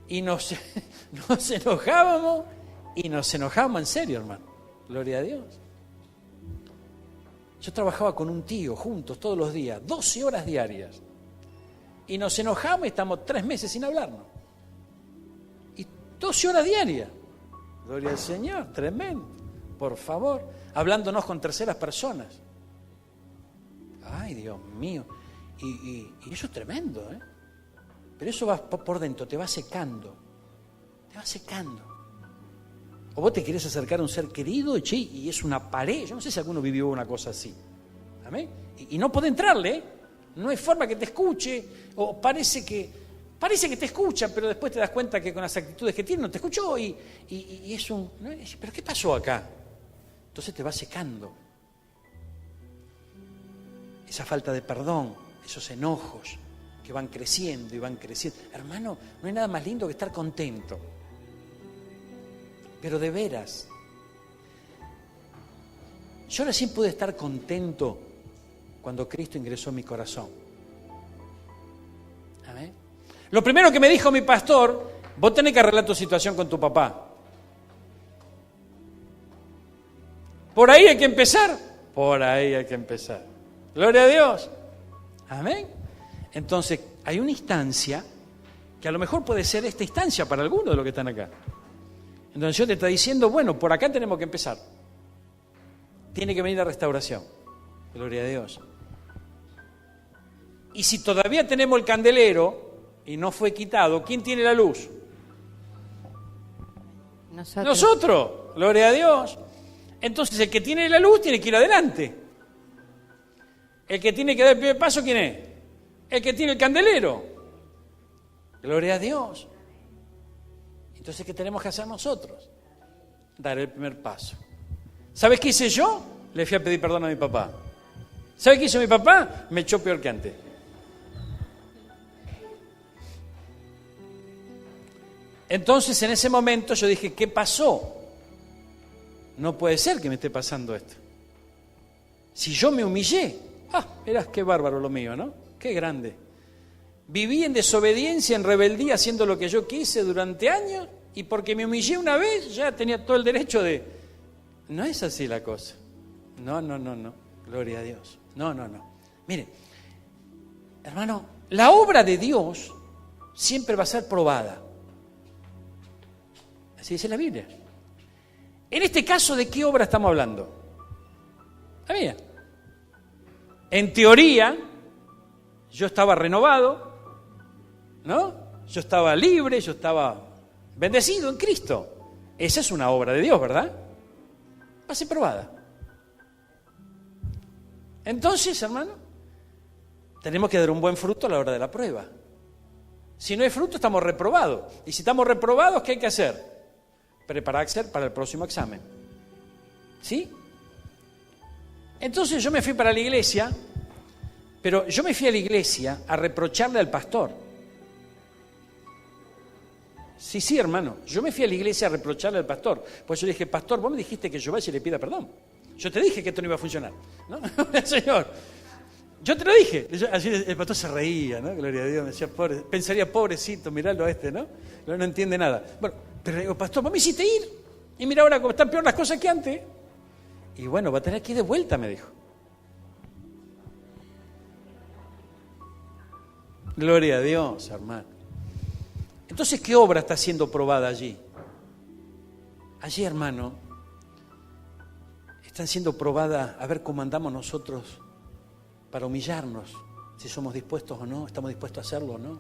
Y nos enojábamos, y nos enojábamos en serio, hermano. Gloria a Dios. Yo trabajaba con un tío juntos todos los días, 12 horas diarias. Y nos enojamos y estamos 3 meses sin hablarnos. Y 12 horas diarias. Gloria al Señor, tremendo. Por favor, hablándonos con terceras personas. Ay, Dios mío. Y eso es tremendo, ¿eh? Pero eso va por dentro, te va secando. Te va secando. O vos te querés acercar a un ser querido y es una pared. Yo no sé si alguno vivió una cosa así. ¿Amén? Y no puede entrarle, ¿eh? No hay forma que te escuche. O parece que te escucha, pero después te das cuenta que con las actitudes que tiene no te escuchó. Y es un... ¿no? ¿Pero qué pasó acá? Entonces te va secando. Esa falta de perdón, esos enojos que van creciendo y van creciendo. Hermano, no hay nada más lindo que estar contento. Pero de veras, yo recién pude estar contento cuando Cristo ingresó en mi corazón. ¿Amén? Lo primero que me dijo mi pastor, vos tenés que arreglar tu situación con tu papá. ¿Por ahí hay que empezar? Por ahí hay que empezar. Gloria a Dios. Amén. Entonces, hay una instancia que a lo mejor puede ser esta instancia para algunos de los que están acá. Entonces Dios te está diciendo, bueno, por acá tenemos que empezar. Tiene que venir la restauración. Gloria a Dios. Y si todavía tenemos el candelero y no fue quitado, ¿quién tiene la luz? Nosotros. Gloria a Dios. Entonces el que tiene la luz tiene que ir adelante. El que tiene que dar el primer paso, ¿quién es? El que tiene el candelero. Gloria a Dios. Entonces, ¿qué tenemos que hacer nosotros? Dar el primer paso. ¿Sabes qué hice yo? Le fui a pedir perdón a mi papá. ¿Sabes qué hizo mi papá? Me echó peor que antes. Entonces, en ese momento yo dije, ¿qué pasó? No puede ser que me esté pasando esto. Si yo me humillé, mirá qué bárbaro lo mío, ¿no? Qué grande. Viví en desobediencia, en rebeldía, haciendo lo que yo quise durante años, y porque me humillé una vez, ya tenía todo el derecho de... No es así la cosa. No. Gloria a Dios. No. Mire, hermano, la obra de Dios siempre va a ser probada. Así dice la Biblia. En este caso, ¿de qué obra estamos hablando? La mía. En teoría, yo estaba renovado, ¿no? Yo estaba libre, yo estaba bendecido en Cristo. Esa es una obra de Dios, ¿verdad? Va a ser probada. Entonces, hermano, tenemos que dar un buen fruto a la hora de la prueba. Si no hay fruto, estamos reprobados. Y si estamos reprobados, ¿qué hay que hacer? Prepararse para el próximo examen. ¿Sí? Entonces yo me fui para la iglesia, pero yo me fui a la iglesia a reprocharle al pastor. Sí, hermano, yo me fui a la iglesia a reprocharle al pastor. Pues yo le dije, pastor, vos me dijiste que yo vaya y le pida perdón. Yo te dije que esto no iba a funcionar, ¿no? Señor, yo te lo dije. Así el pastor se reía, ¿no? Gloria a Dios, me decía, pobre, pensaría, pobrecito, miralo a este, ¿no? No entiende nada. Bueno, pero le digo, pastor, vos me hiciste ir. Y mira ahora cómo están peor las cosas que antes. Y bueno, va a tener que ir de vuelta, me dijo. Gloria a Dios, hermano. Entonces, ¿qué obra está siendo probada allí? Allí, hermano, están siendo probadas a ver cómo andamos nosotros para humillarnos, si somos dispuestos o no, estamos dispuestos a hacerlo o no.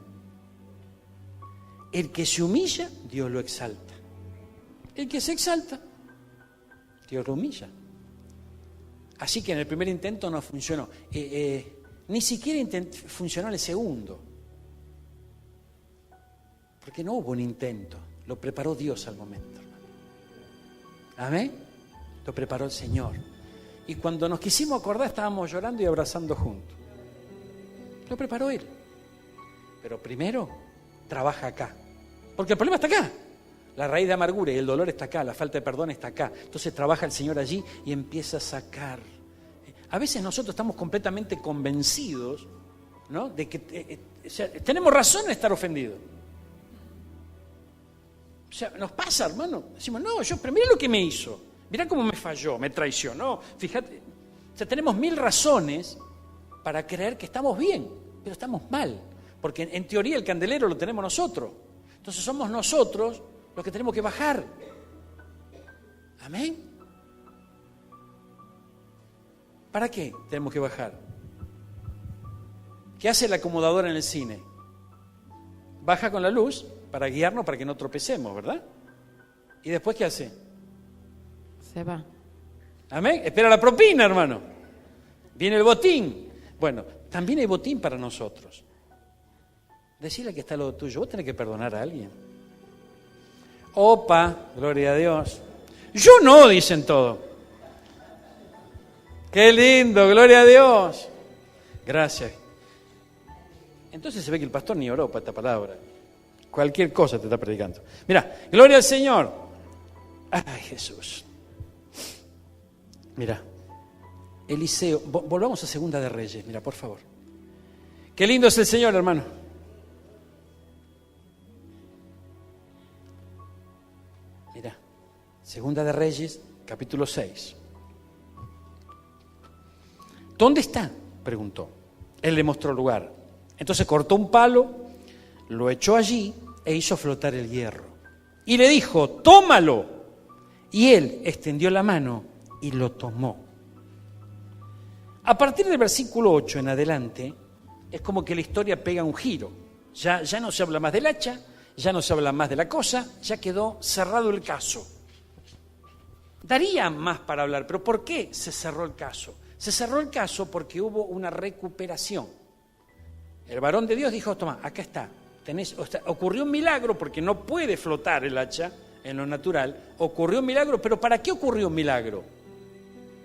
El que se humilla, Dios lo exalta. El que se exalta, Dios lo humilla. Así que en el primer intento no funcionó. Ni siquiera funcionó el segundo. Porque no hubo un intento. Lo preparó Dios al momento, hermano. ¿Amén? Lo preparó el Señor. Y cuando nos quisimos acordar, estábamos llorando y abrazando juntos. Lo preparó Él. Pero primero, trabaja acá. Porque el problema está acá. La raíz de amargura y el dolor está acá, la falta de perdón está acá. Entonces trabaja el Señor allí y empieza a sacar. A veces nosotros estamos completamente convencidos, ¿no?, de que tenemos razón en estar ofendidos. O sea, nos pasa, hermano. Decimos, no, pero mira lo que me hizo. Mira cómo me falló, me traicionó. Fíjate. O sea, tenemos 1000 razones para creer que estamos bien, pero estamos mal. Porque en teoría el candelero lo tenemos nosotros. Entonces somos nosotros los que tenemos que bajar. Amén. ¿Para qué tenemos que bajar? ¿Qué hace el acomodador en el cine? Baja con la luz para guiarnos, para que no tropecemos, ¿verdad? ¿Y después qué hace? Se va. Amén. Espera la propina, hermano. Viene el botín. Bueno, también hay botín para nosotros. Decirle que está lo tuyo. Vos tenés que perdonar a alguien. Opa, gloria a Dios. Yo no, dicen todo. Qué lindo, gloria a Dios. Gracias. Entonces se ve que el pastor ni oró para esta palabra. Cualquier cosa te está predicando. Mira, gloria al Señor. Ay, Jesús. Mira, Eliseo, volvamos a Segunda de Reyes, mira, por favor. Qué lindo es el Señor, hermano. Mira, Segunda de Reyes, capítulo 6. ¿Dónde está?, preguntó. Él le mostró el lugar. Entonces cortó un palo, lo echó allí e hizo flotar el hierro. Y le dijo, tómalo. Y él extendió la mano y lo tomó. A partir del versículo 8 en adelante, es como que la historia pega un giro. Ya no se habla más del hacha, ya no se habla más de la cosa, ya quedó cerrado el caso. Daría más para hablar, pero ¿por qué se cerró el caso? Se cerró el caso porque hubo una recuperación. El varón de Dios dijo, toma, acá está. Ocurrió un milagro porque no puede flotar el hacha en lo natural. Ocurrió un milagro, pero ¿para qué ocurrió un milagro?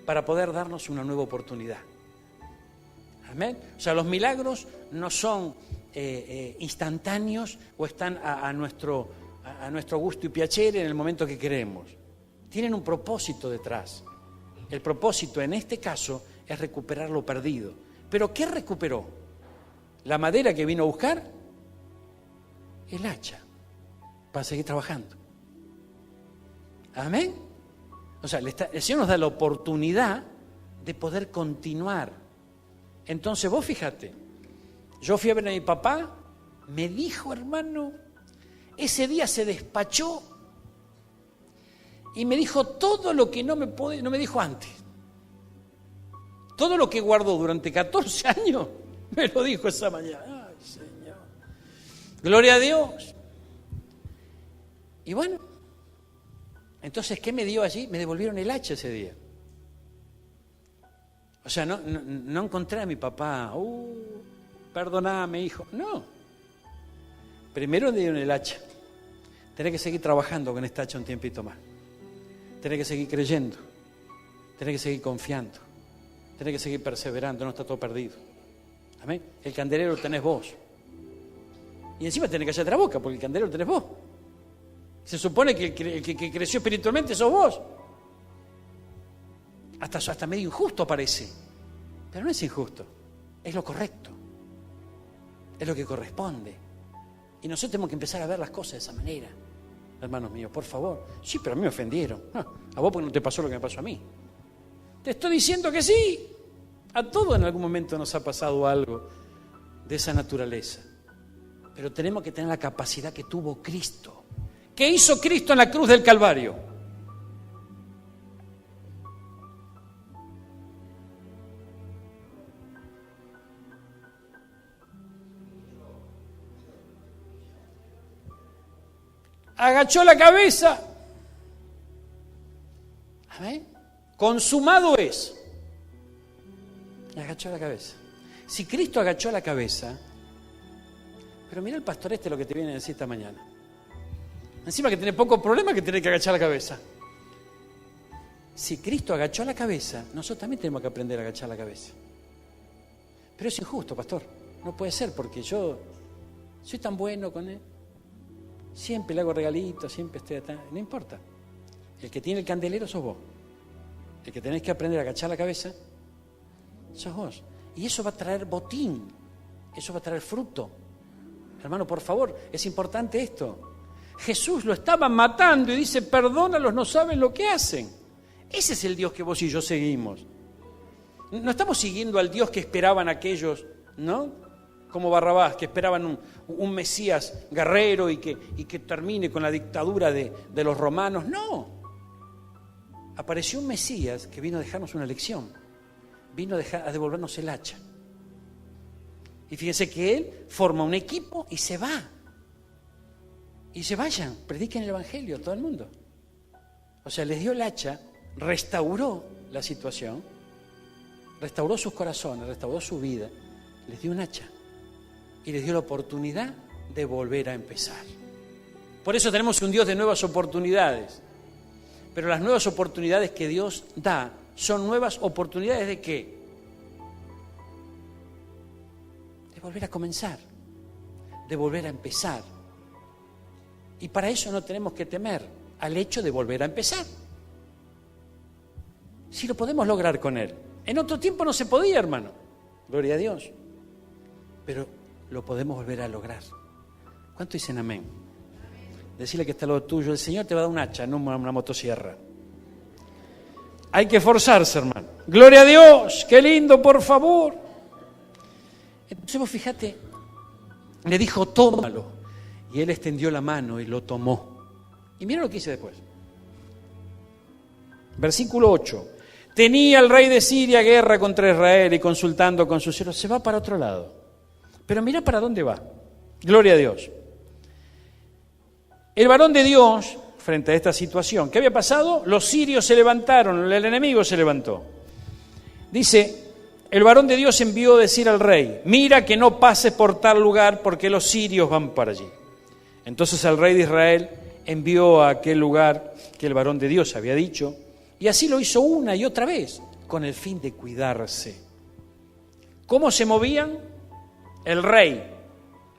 Para poder darnos una nueva oportunidad. Amén. O sea, los milagros no son instantáneos o están a nuestro gusto y piacere en el momento que queremos. Tienen un propósito detrás. El propósito en este caso es recuperar lo perdido. ¿Pero qué recuperó? La madera que vino a buscar, el hacha, para seguir trabajando. Amén. O sea, el Señor nos da la oportunidad de poder continuar. Entonces vos fíjate, yo fui a ver a mi papá, me dijo, hermano, ese día se despachó y me dijo todo lo que no me dijo antes. Todo lo que guardó durante 14 años, me lo dijo esa mañana. Ay, Señor. Gloria a Dios. Y bueno, entonces, ¿qué me dio allí? Me devolvieron el hacha ese día. O sea, no encontré a mi papá. Perdoname, hijo. No. Primero me dieron el hacha. Tenés que seguir trabajando con esta hacha un tiempito más. Tenés que seguir creyendo. Tenés que seguir confiando. Tenés que seguir perseverando. No está todo perdido. Amén. El candelero lo tenés vos. Y encima tenés que hallarte la boca, porque el candelero lo tenés vos. Se supone que el que creció espiritualmente sos vos. Hasta medio injusto parece. Pero no es injusto. Es lo correcto. Es lo que corresponde. Y nosotros tenemos que empezar a ver las cosas de esa manera. Hermanos míos, por favor. Sí, pero a mí me ofendieron. A vos porque no te pasó lo que me pasó a mí. Te estoy diciendo que sí. A todos en algún momento nos ha pasado algo de esa naturaleza. Pero tenemos que tener la capacidad que tuvo Cristo. ¿Qué hizo Cristo en la cruz del Calvario? Agachó la cabeza. Amén. Consumado es. Agachó la cabeza. Si Cristo agachó la cabeza, pero mira el pastor lo que te viene a decir esta mañana. Encima que tiene pocos problemas que tiene que agachar la cabeza. Si Cristo agachó la cabeza, nosotros también tenemos que aprender a agachar la cabeza. Pero es injusto, pastor. No puede ser porque yo soy tan bueno con él. Siempre le hago regalitos, siempre estoy atrás. No importa. El que tiene el candelero sos vos. El que tenés que aprender a agachar la cabeza sos vos. Y eso va a traer botín. Eso va a traer fruto. Hermano, por favor, es importante esto. Jesús lo estaban matando y dice, perdónalos, no saben lo que hacen. Ese es el Dios que vos y yo seguimos. No estamos siguiendo al Dios que esperaban aquellos, ¿no? Como Barrabás, que esperaban un Mesías guerrero y que termine con la dictadura de los romanos. No. Apareció un Mesías que vino a dejarnos una lección. Vino a devolvernos el hacha. Y fíjense que él forma un equipo y se va. Y se vayan, prediquen el Evangelio a todo el mundo. O sea, les dio el hacha, restauró la situación, restauró sus corazones, restauró su vida, les dio un hacha y les dio la oportunidad de volver a empezar. Por eso tenemos un Dios de nuevas oportunidades. Pero las nuevas oportunidades que Dios da son nuevas oportunidades ¿de qué? De volver a comenzar, de volver a empezar. Y para eso no tenemos que temer al hecho de volver a empezar. Si lo podemos lograr con Él. En otro tiempo no se podía, hermano. Gloria a Dios. Pero lo podemos volver a lograr. ¿Cuánto dicen amén? Decirle que está lo tuyo. El Señor te va a dar un hacha, no una motosierra. Hay que esforzarse, hermano. Gloria a Dios. Qué lindo, por favor. Entonces vos fíjate, le dijo, tómalo. Y él extendió la mano y lo tomó. Y mira lo que dice después. Versículo 8. Tenía el rey de Siria guerra contra Israel y consultando con sus siervos. Se va para otro lado. Pero mira para dónde va. Gloria a Dios. El varón de Dios, frente a esta situación, ¿qué había pasado? Los sirios se levantaron, el enemigo se levantó. Dice, el varón de Dios envió a decir al rey, mira que no pases por tal lugar porque los sirios van para allí. Entonces el rey de Israel envió a aquel lugar que el varón de Dios había dicho, y así lo hizo una y otra vez, con el fin de cuidarse. ¿Cómo se movían? El rey,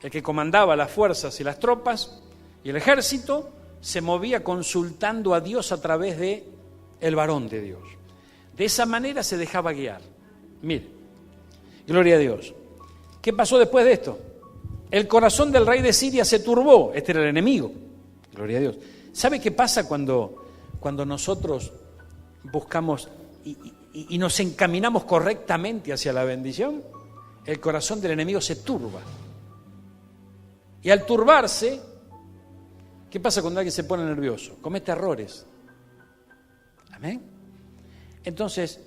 el que comandaba las fuerzas y las tropas, y el ejército, se movía consultando a Dios a través de el varón de Dios. De esa manera se dejaba guiar. Mire, gloria a Dios. ¿Qué pasó después de esto? El corazón del rey de Siria se turbó. Este era el enemigo. Gloria a Dios. ¿Sabe qué pasa cuando nosotros buscamos y nos encaminamos correctamente hacia la bendición? El corazón del enemigo se turba. Y al turbarse, ¿qué pasa cuando alguien se pone nervioso? Comete errores. ¿Amén? Entonces,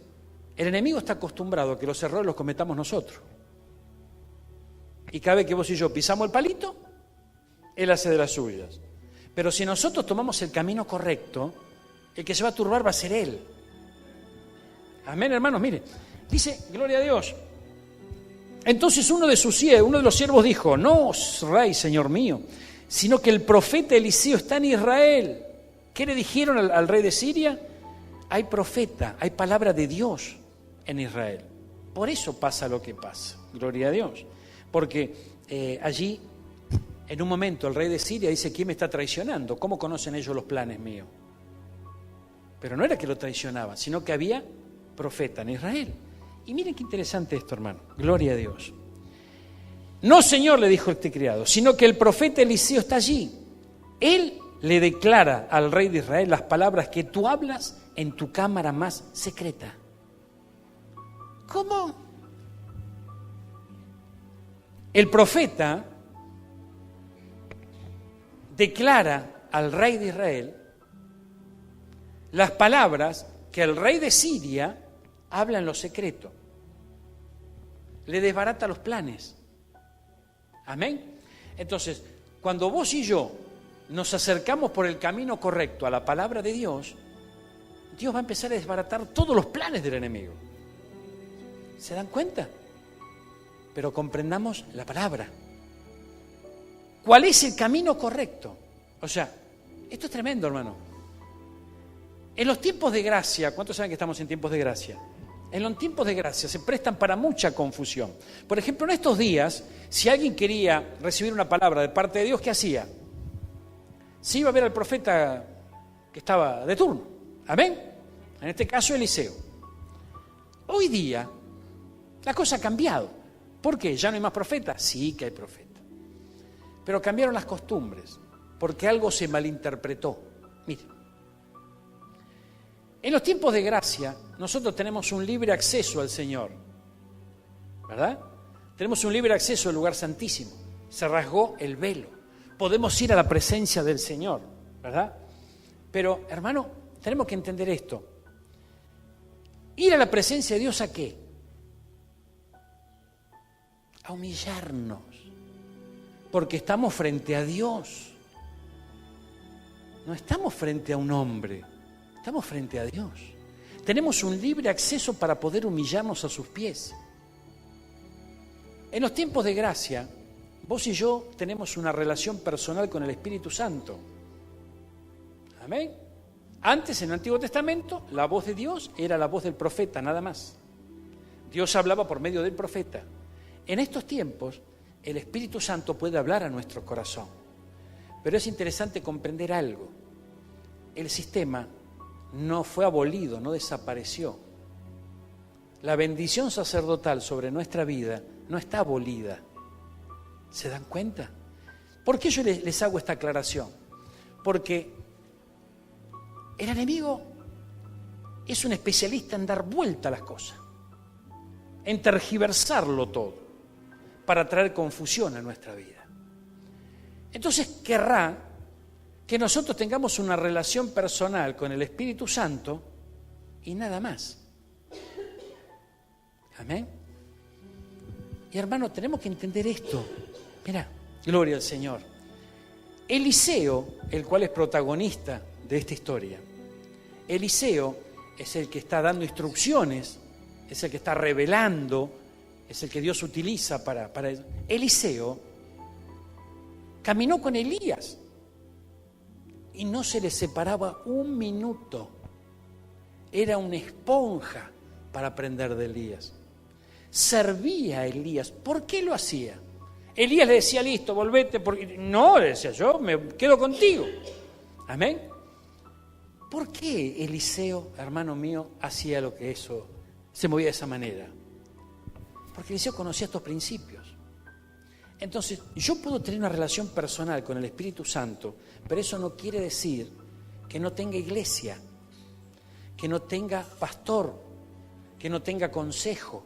el enemigo está acostumbrado a que los errores los cometamos nosotros. Y cada vez que vos y yo pisamos el palito, él hace de las suyas. Pero si nosotros tomamos el camino correcto, el que se va a turbar va a ser él. Amén, hermanos, mire. Dice, gloria a Dios. Entonces uno de los siervos dijo, no, rey, señor mío, sino que el profeta Eliseo está en Israel. ¿Qué le dijeron al rey de Siria? Hay profeta, hay palabra de Dios en Israel. Por eso pasa lo que pasa. Gloria a Dios. Porque allí, en un momento, el rey de Siria dice, ¿quién me está traicionando? ¿Cómo conocen ellos los planes míos? Pero no era que lo traicionaban, sino que había profeta en Israel. Y miren qué interesante esto, hermano. Gloria a Dios. No, señor, le dijo este criado, sino que el profeta Eliseo está allí. Él le declara al rey de Israel las palabras que tú hablas en tu cámara más secreta. ¿Cómo? El profeta declara al rey de Israel las palabras que el rey de Siria habla en lo secreto. Le desbarata los planes. Amén. Entonces, cuando vos y yo nos acercamos por el camino correcto a la palabra de Dios, Dios va a empezar a desbaratar todos los planes del enemigo. ¿Se dan cuenta? Pero comprendamos la palabra. ¿Cuál es el camino correcto? O sea, esto es tremendo, hermano. En los tiempos de gracia, ¿cuántos saben que estamos en tiempos de gracia? En los tiempos de gracia se prestan para mucha confusión. Por ejemplo, en estos días, si alguien quería recibir una palabra de parte de Dios, ¿qué hacía? Se iba a ver al profeta que estaba de turno. ¿Amén? En este caso, Eliseo. Hoy día, la cosa ha cambiado. ¿Por qué? ¿Ya no hay más profetas? Sí que hay profetas. Pero cambiaron las costumbres, porque algo se malinterpretó. Miren. En los tiempos de gracia, nosotros tenemos un libre acceso al Señor, ¿verdad? Tenemos un libre acceso al lugar santísimo. Se rasgó el velo. Podemos ir a la presencia del Señor, ¿verdad? Pero, hermano, tenemos que entender esto. ¿Ir a la presencia de Dios a qué? A humillarnos. Porque estamos frente a Dios. No estamos frente a un hombre. Estamos frente a Dios. Tenemos un libre acceso para poder humillarnos a sus pies. En los tiempos de gracia, vos y yo tenemos una relación personal con el Espíritu Santo. Amén. Antes, en el Antiguo Testamento, la voz de Dios era la voz del profeta, nada más. Dios hablaba por medio del profeta. En estos tiempos, el Espíritu Santo puede hablar a nuestro corazón. Pero es interesante comprender algo. El sistema no fue abolido, no desapareció. La bendición sacerdotal sobre nuestra vida no está abolida. ¿Se dan cuenta? ¿Por qué yo les hago esta aclaración? Porque el enemigo es un especialista en dar vuelta a las cosas, en tergiversarlo todo, para traer confusión a nuestra vida. Entonces querrá que nosotros tengamos una relación personal con el Espíritu Santo y nada más. Amén. Y hermano, tenemos que entender esto. Mira, gloria al Señor. Eliseo, el cual es protagonista de esta historia, Eliseo es el que está dando instrucciones, es el que está revelando, es el que Dios utiliza para eso. Eliseo caminó con Elías y no se le separaba un minuto. Era una esponja para aprender de Elías. Servía a Elías. ¿Por qué lo hacía? Elías le decía, listo, volvete. Porque... No, le decía, yo me quedo contigo. Amén. ¿Por qué Eliseo, hermano mío, hacía lo que eso, se movía de esa manera? Porque Eliseo conocía estos principios. Entonces, yo puedo tener una relación personal con el Espíritu Santo, pero eso no quiere decir que no tenga iglesia, que no tenga pastor, que no tenga consejo.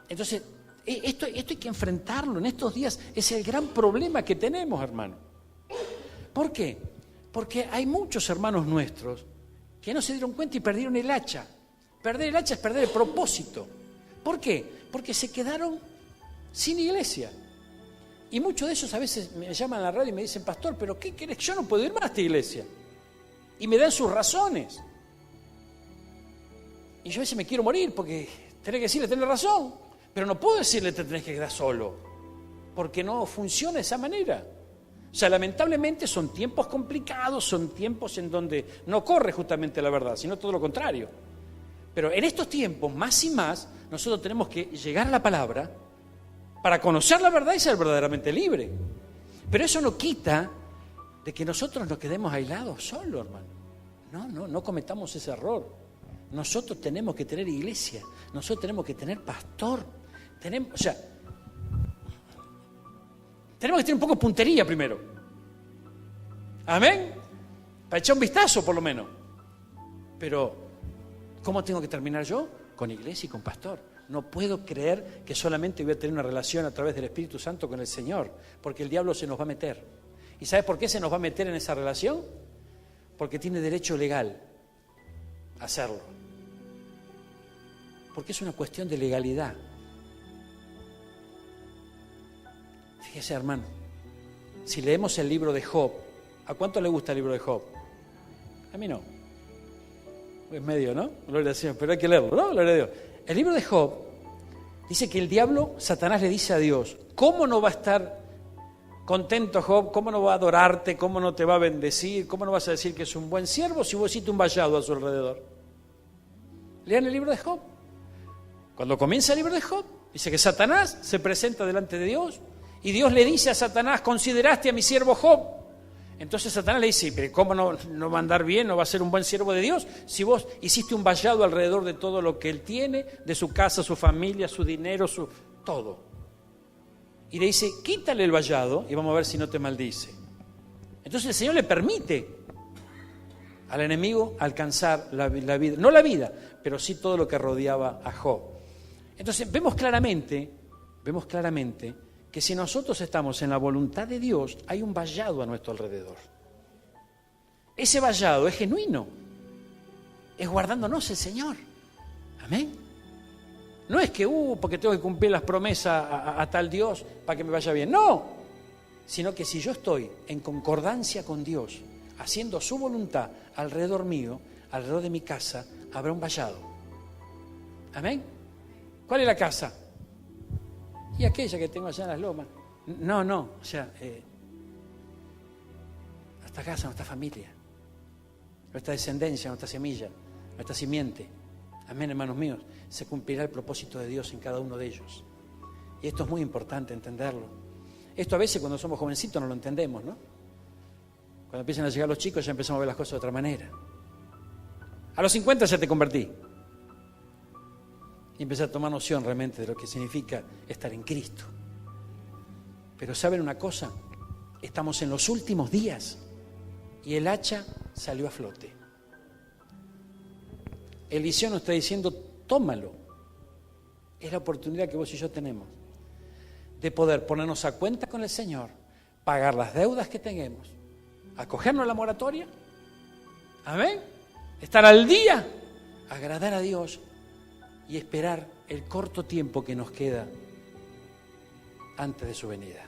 Entonces, esto hay que enfrentarlo en estos días. Es el gran problema que tenemos, hermano. ¿Por qué? Porque hay muchos hermanos nuestros que no se dieron cuenta y perdieron el hacha. Perder el hacha es perder el propósito. ¿Por qué? Porque se quedaron sin iglesia. Y muchos de ellos a veces me llaman a la radio y me dicen, pastor, ¿pero qué querés? Yo no puedo ir más a esta iglesia. Y me dan sus razones. Y yo a veces me quiero morir porque tenés que decirle, tenés razón. Pero no puedo decirle, te tenés que quedar solo. Porque no funciona de esa manera. O sea, lamentablemente son tiempos complicados, son tiempos en donde no corre justamente la verdad, sino todo lo contrario. Pero en estos tiempos, más y más, nosotros tenemos que llegar a la palabra para conocer la verdad y ser verdaderamente libre. Pero eso no quita de que nosotros nos quedemos aislados solos, hermano. No cometamos ese error. Nosotros tenemos que tener iglesia, nosotros tenemos que tener pastor. Tenemos que tener un poco de puntería primero. ¿Amén? Para echar un vistazo, por lo menos. Pero, ¿cómo tengo que terminar yo? Con iglesia y con pastor. No puedo creer que solamente voy a tener una relación a través del Espíritu Santo con el Señor, porque el diablo se nos va a meter. ¿Y sabes por qué se nos va a meter en esa relación? Porque tiene derecho legal a hacerlo. Porque es una cuestión de legalidad. Fíjese, hermano, si leemos el libro de Job, ¿a cuánto le gusta el libro de Job? A mí no. Es medio, ¿no? Gloria al Señor, pero hay que leerlo, ¿no? Gloria a Dios. El libro de Job dice que el diablo, Satanás, le dice a Dios, ¿cómo no va a estar contento Job? ¿Cómo no va a adorarte? ¿Cómo no te va a bendecir? ¿Cómo no vas a decir que es un buen siervo si vos hiciste un vallado a su alrededor? Lean el libro de Job. Cuando comienza el libro de Job, dice que Satanás se presenta delante de Dios y Dios le dice a Satanás, ¿consideraste a mi siervo Job? Entonces Satanás le dice, pero ¿cómo no va a andar bien, no va a ser un buen siervo de Dios si vos hiciste un vallado alrededor de todo lo que él tiene, de su casa, su familia, su dinero, su todo? Y le dice, quítale el vallado y vamos a ver si no te maldice. Entonces el Señor le permite al enemigo alcanzar la vida, no la vida, pero sí todo lo que rodeaba a Job. Entonces vemos claramente que si nosotros estamos en la voluntad de Dios, hay un vallado a nuestro alrededor. Ese vallado es genuino, es guardándonos el Señor. Amén. No es que, porque tengo que cumplir las promesas a tal Dios para que me vaya bien. No, sino que si yo estoy en concordancia con Dios, haciendo su voluntad alrededor mío, alrededor de mi casa, habrá un vallado. Amén. ¿Cuál es la casa? Y aquella que tengo allá en las lomas. No, o sea, nuestra casa, nuestra familia, nuestra descendencia, nuestra semilla, nuestra simiente. Amén, hermanos míos, se cumplirá el propósito de Dios en cada uno de ellos. Y esto es muy importante entenderlo. Esto a veces cuando somos jovencitos no lo entendemos, ¿no? Cuando empiezan a llegar los chicos ya empezamos a ver las cosas de otra manera. A los 50 ya te convertí. Y empecé a tomar noción realmente de lo que significa estar en Cristo. Pero ¿saben una cosa? Estamos en los últimos días y el hacha salió a flote. Eliseo nos está diciendo, tómalo. Es la oportunidad que vos y yo tenemos de poder ponernos a cuenta con el Señor, pagar las deudas que tengamos, acogernos a la moratoria, amén, estar al día, agradar a Dios y esperar el corto tiempo que nos queda antes de su venida.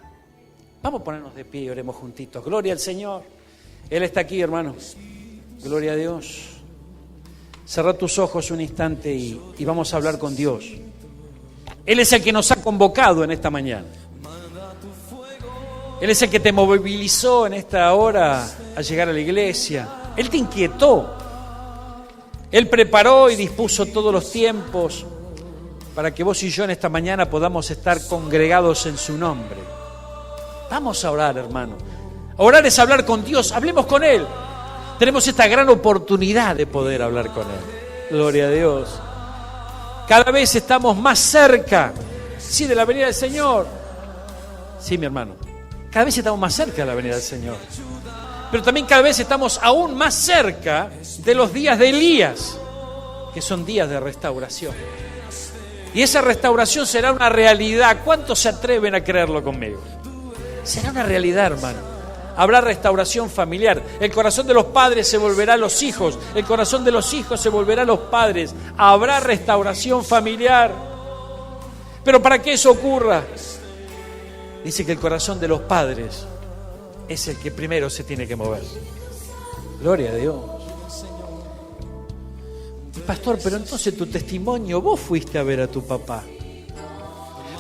Vamos a ponernos de pie y oremos juntitos. Gloria al Señor. Él está aquí, hermanos. Gloria a Dios. Cerrá tus ojos un instante y vamos a hablar con Dios. Él es el que nos ha convocado en esta mañana. Él es el que te movilizó en esta hora a llegar a la iglesia. Él te inquietó. Él preparó y dispuso todos los tiempos para que vos y yo en esta mañana podamos estar congregados en su nombre. Vamos a orar, hermano. Orar es hablar con Dios. Hablemos con Él. Tenemos esta gran oportunidad de poder hablar con Él. Gloria a Dios. Cada vez estamos más cerca, sí, de la venida del Señor. Sí, mi hermano. Cada vez estamos más cerca de la venida del Señor. Pero también cada vez estamos aún más cerca de los días de Elías, que son días de restauración. Y esa restauración será una realidad. ¿Cuántos se atreven a creerlo conmigo? Será una realidad, hermano. Habrá restauración familiar. El corazón de los padres se volverá a los hijos. El corazón de los hijos se volverá a los padres. Habrá restauración familiar. Pero para que eso ocurra, dice que el corazón de los padres es el que primero se tiene que mover. Gloria a Dios. Pastor, pero entonces tu testimonio, vos fuiste a ver a tu papá.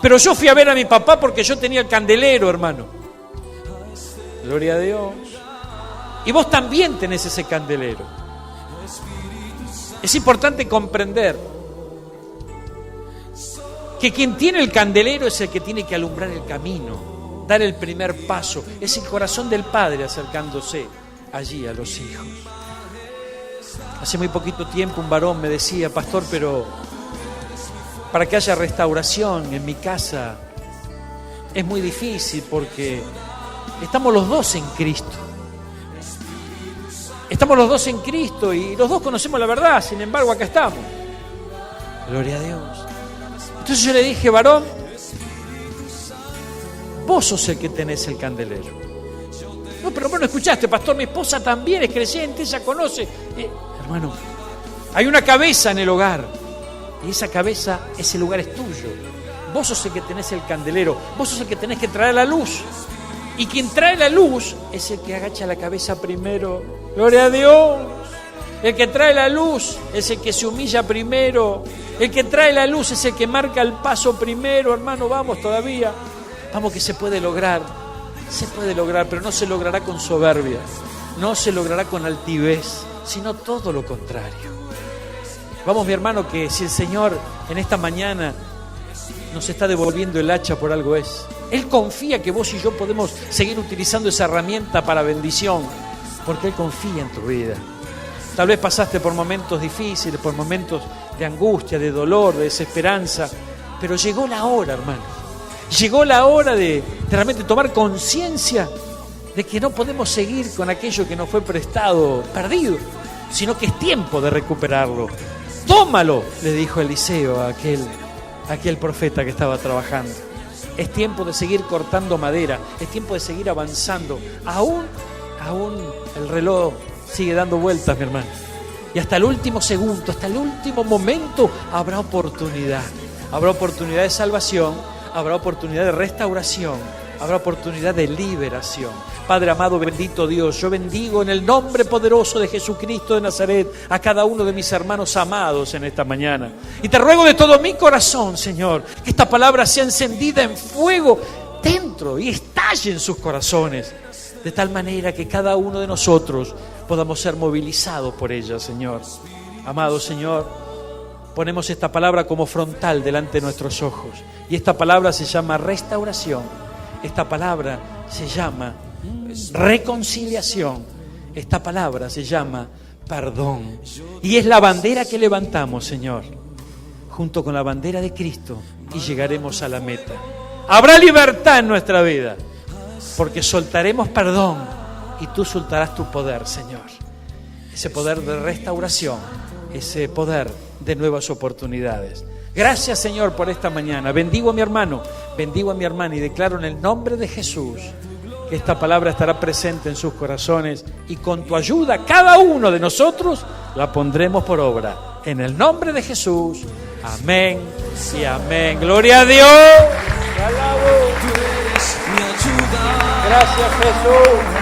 Pero yo fui a ver a mi papá porque yo tenía el candelero, hermano. Gloria a Dios. Y vos también tenés ese candelero. Es importante comprender que quien tiene el candelero es el que tiene que alumbrar el camino, dar el primer paso. Es el corazón del Padre acercándose allí a los hijos. Hace muy poquito tiempo un varón me decía: pastor, pero para que haya restauración en mi casa es muy difícil porque estamos los dos en Cristo. Estamos los dos en Cristo y los dos conocemos la verdad, sin embargo acá estamos. Gloria a Dios. Entonces yo le dije: varón, vos sos el que tenés el candelero. No, pero vos no escuchaste, pastor, mi esposa también es creyente, ella conoce. Hermano, hay una cabeza en el hogar y esa cabeza, ese lugar es tuyo. Vos sos el que tenés el candelero, vos sos el que tenés que traer la luz. Y quien trae la luz es el que agacha la cabeza primero. Gloria a Dios. El que trae la luz es el que se humilla primero. El que trae la luz es el que marca el paso primero. Hermano, vamos todavía. Vamos, que se puede lograr. Se puede lograr, pero no se logrará con soberbia. No se logrará con altivez, sino todo lo contrario. Vamos, mi hermano, que si el Señor en esta mañana nos está devolviendo el hacha, por algo es. Él confía que vos y yo podemos seguir utilizando esa herramienta para bendición, porque Él confía en tu vida. Tal vez pasaste por momentos difíciles, por momentos de angustia, de dolor, de desesperanza, pero llegó la hora, hermano. Llegó la hora de realmente tomar conciencia de que no podemos seguir con aquello que nos fue prestado, perdido, sino que es tiempo de recuperarlo. Tómalo, le dijo Eliseo a aquel profeta que estaba trabajando. Es tiempo de seguir cortando madera, es tiempo de seguir avanzando. Aún el reloj sigue dando vueltas, mi hermano. Y hasta el último segundo, hasta el último momento habrá oportunidad. Habrá oportunidad de salvación, habrá oportunidad de restauración, habrá oportunidad de liberación. Padre amado, bendito Dios, yo bendigo en el nombre poderoso de Jesucristo de Nazaret a cada uno de mis hermanos amados en esta mañana. Y te ruego de todo mi corazón, Señor, que esta palabra sea encendida en fuego dentro y estalle en sus corazones, de tal manera que cada uno de nosotros podamos ser movilizados por ella, Señor. Amado Señor, ponemos esta palabra como frontal delante de nuestros ojos. Y esta palabra se llama restauración. Esta palabra se llama reconciliación. Esta palabra se llama perdón. Y es la bandera que levantamos, Señor, junto con la bandera de Cristo, y llegaremos a la meta. Habrá libertad en nuestra vida, porque soltaremos perdón y tú soltarás tu poder, Señor. Ese poder de restauración, ese poder de nuevas oportunidades. Gracias, Señor, por esta mañana. Bendigo a mi hermano, bendigo a mi hermana y declaro en el nombre de Jesús que esta palabra estará presente en sus corazones y con tu ayuda cada uno de nosotros la pondremos por obra. En el nombre de Jesús. Amén y amén. Gloria a Dios. Te alabo. Gracias, Jesús.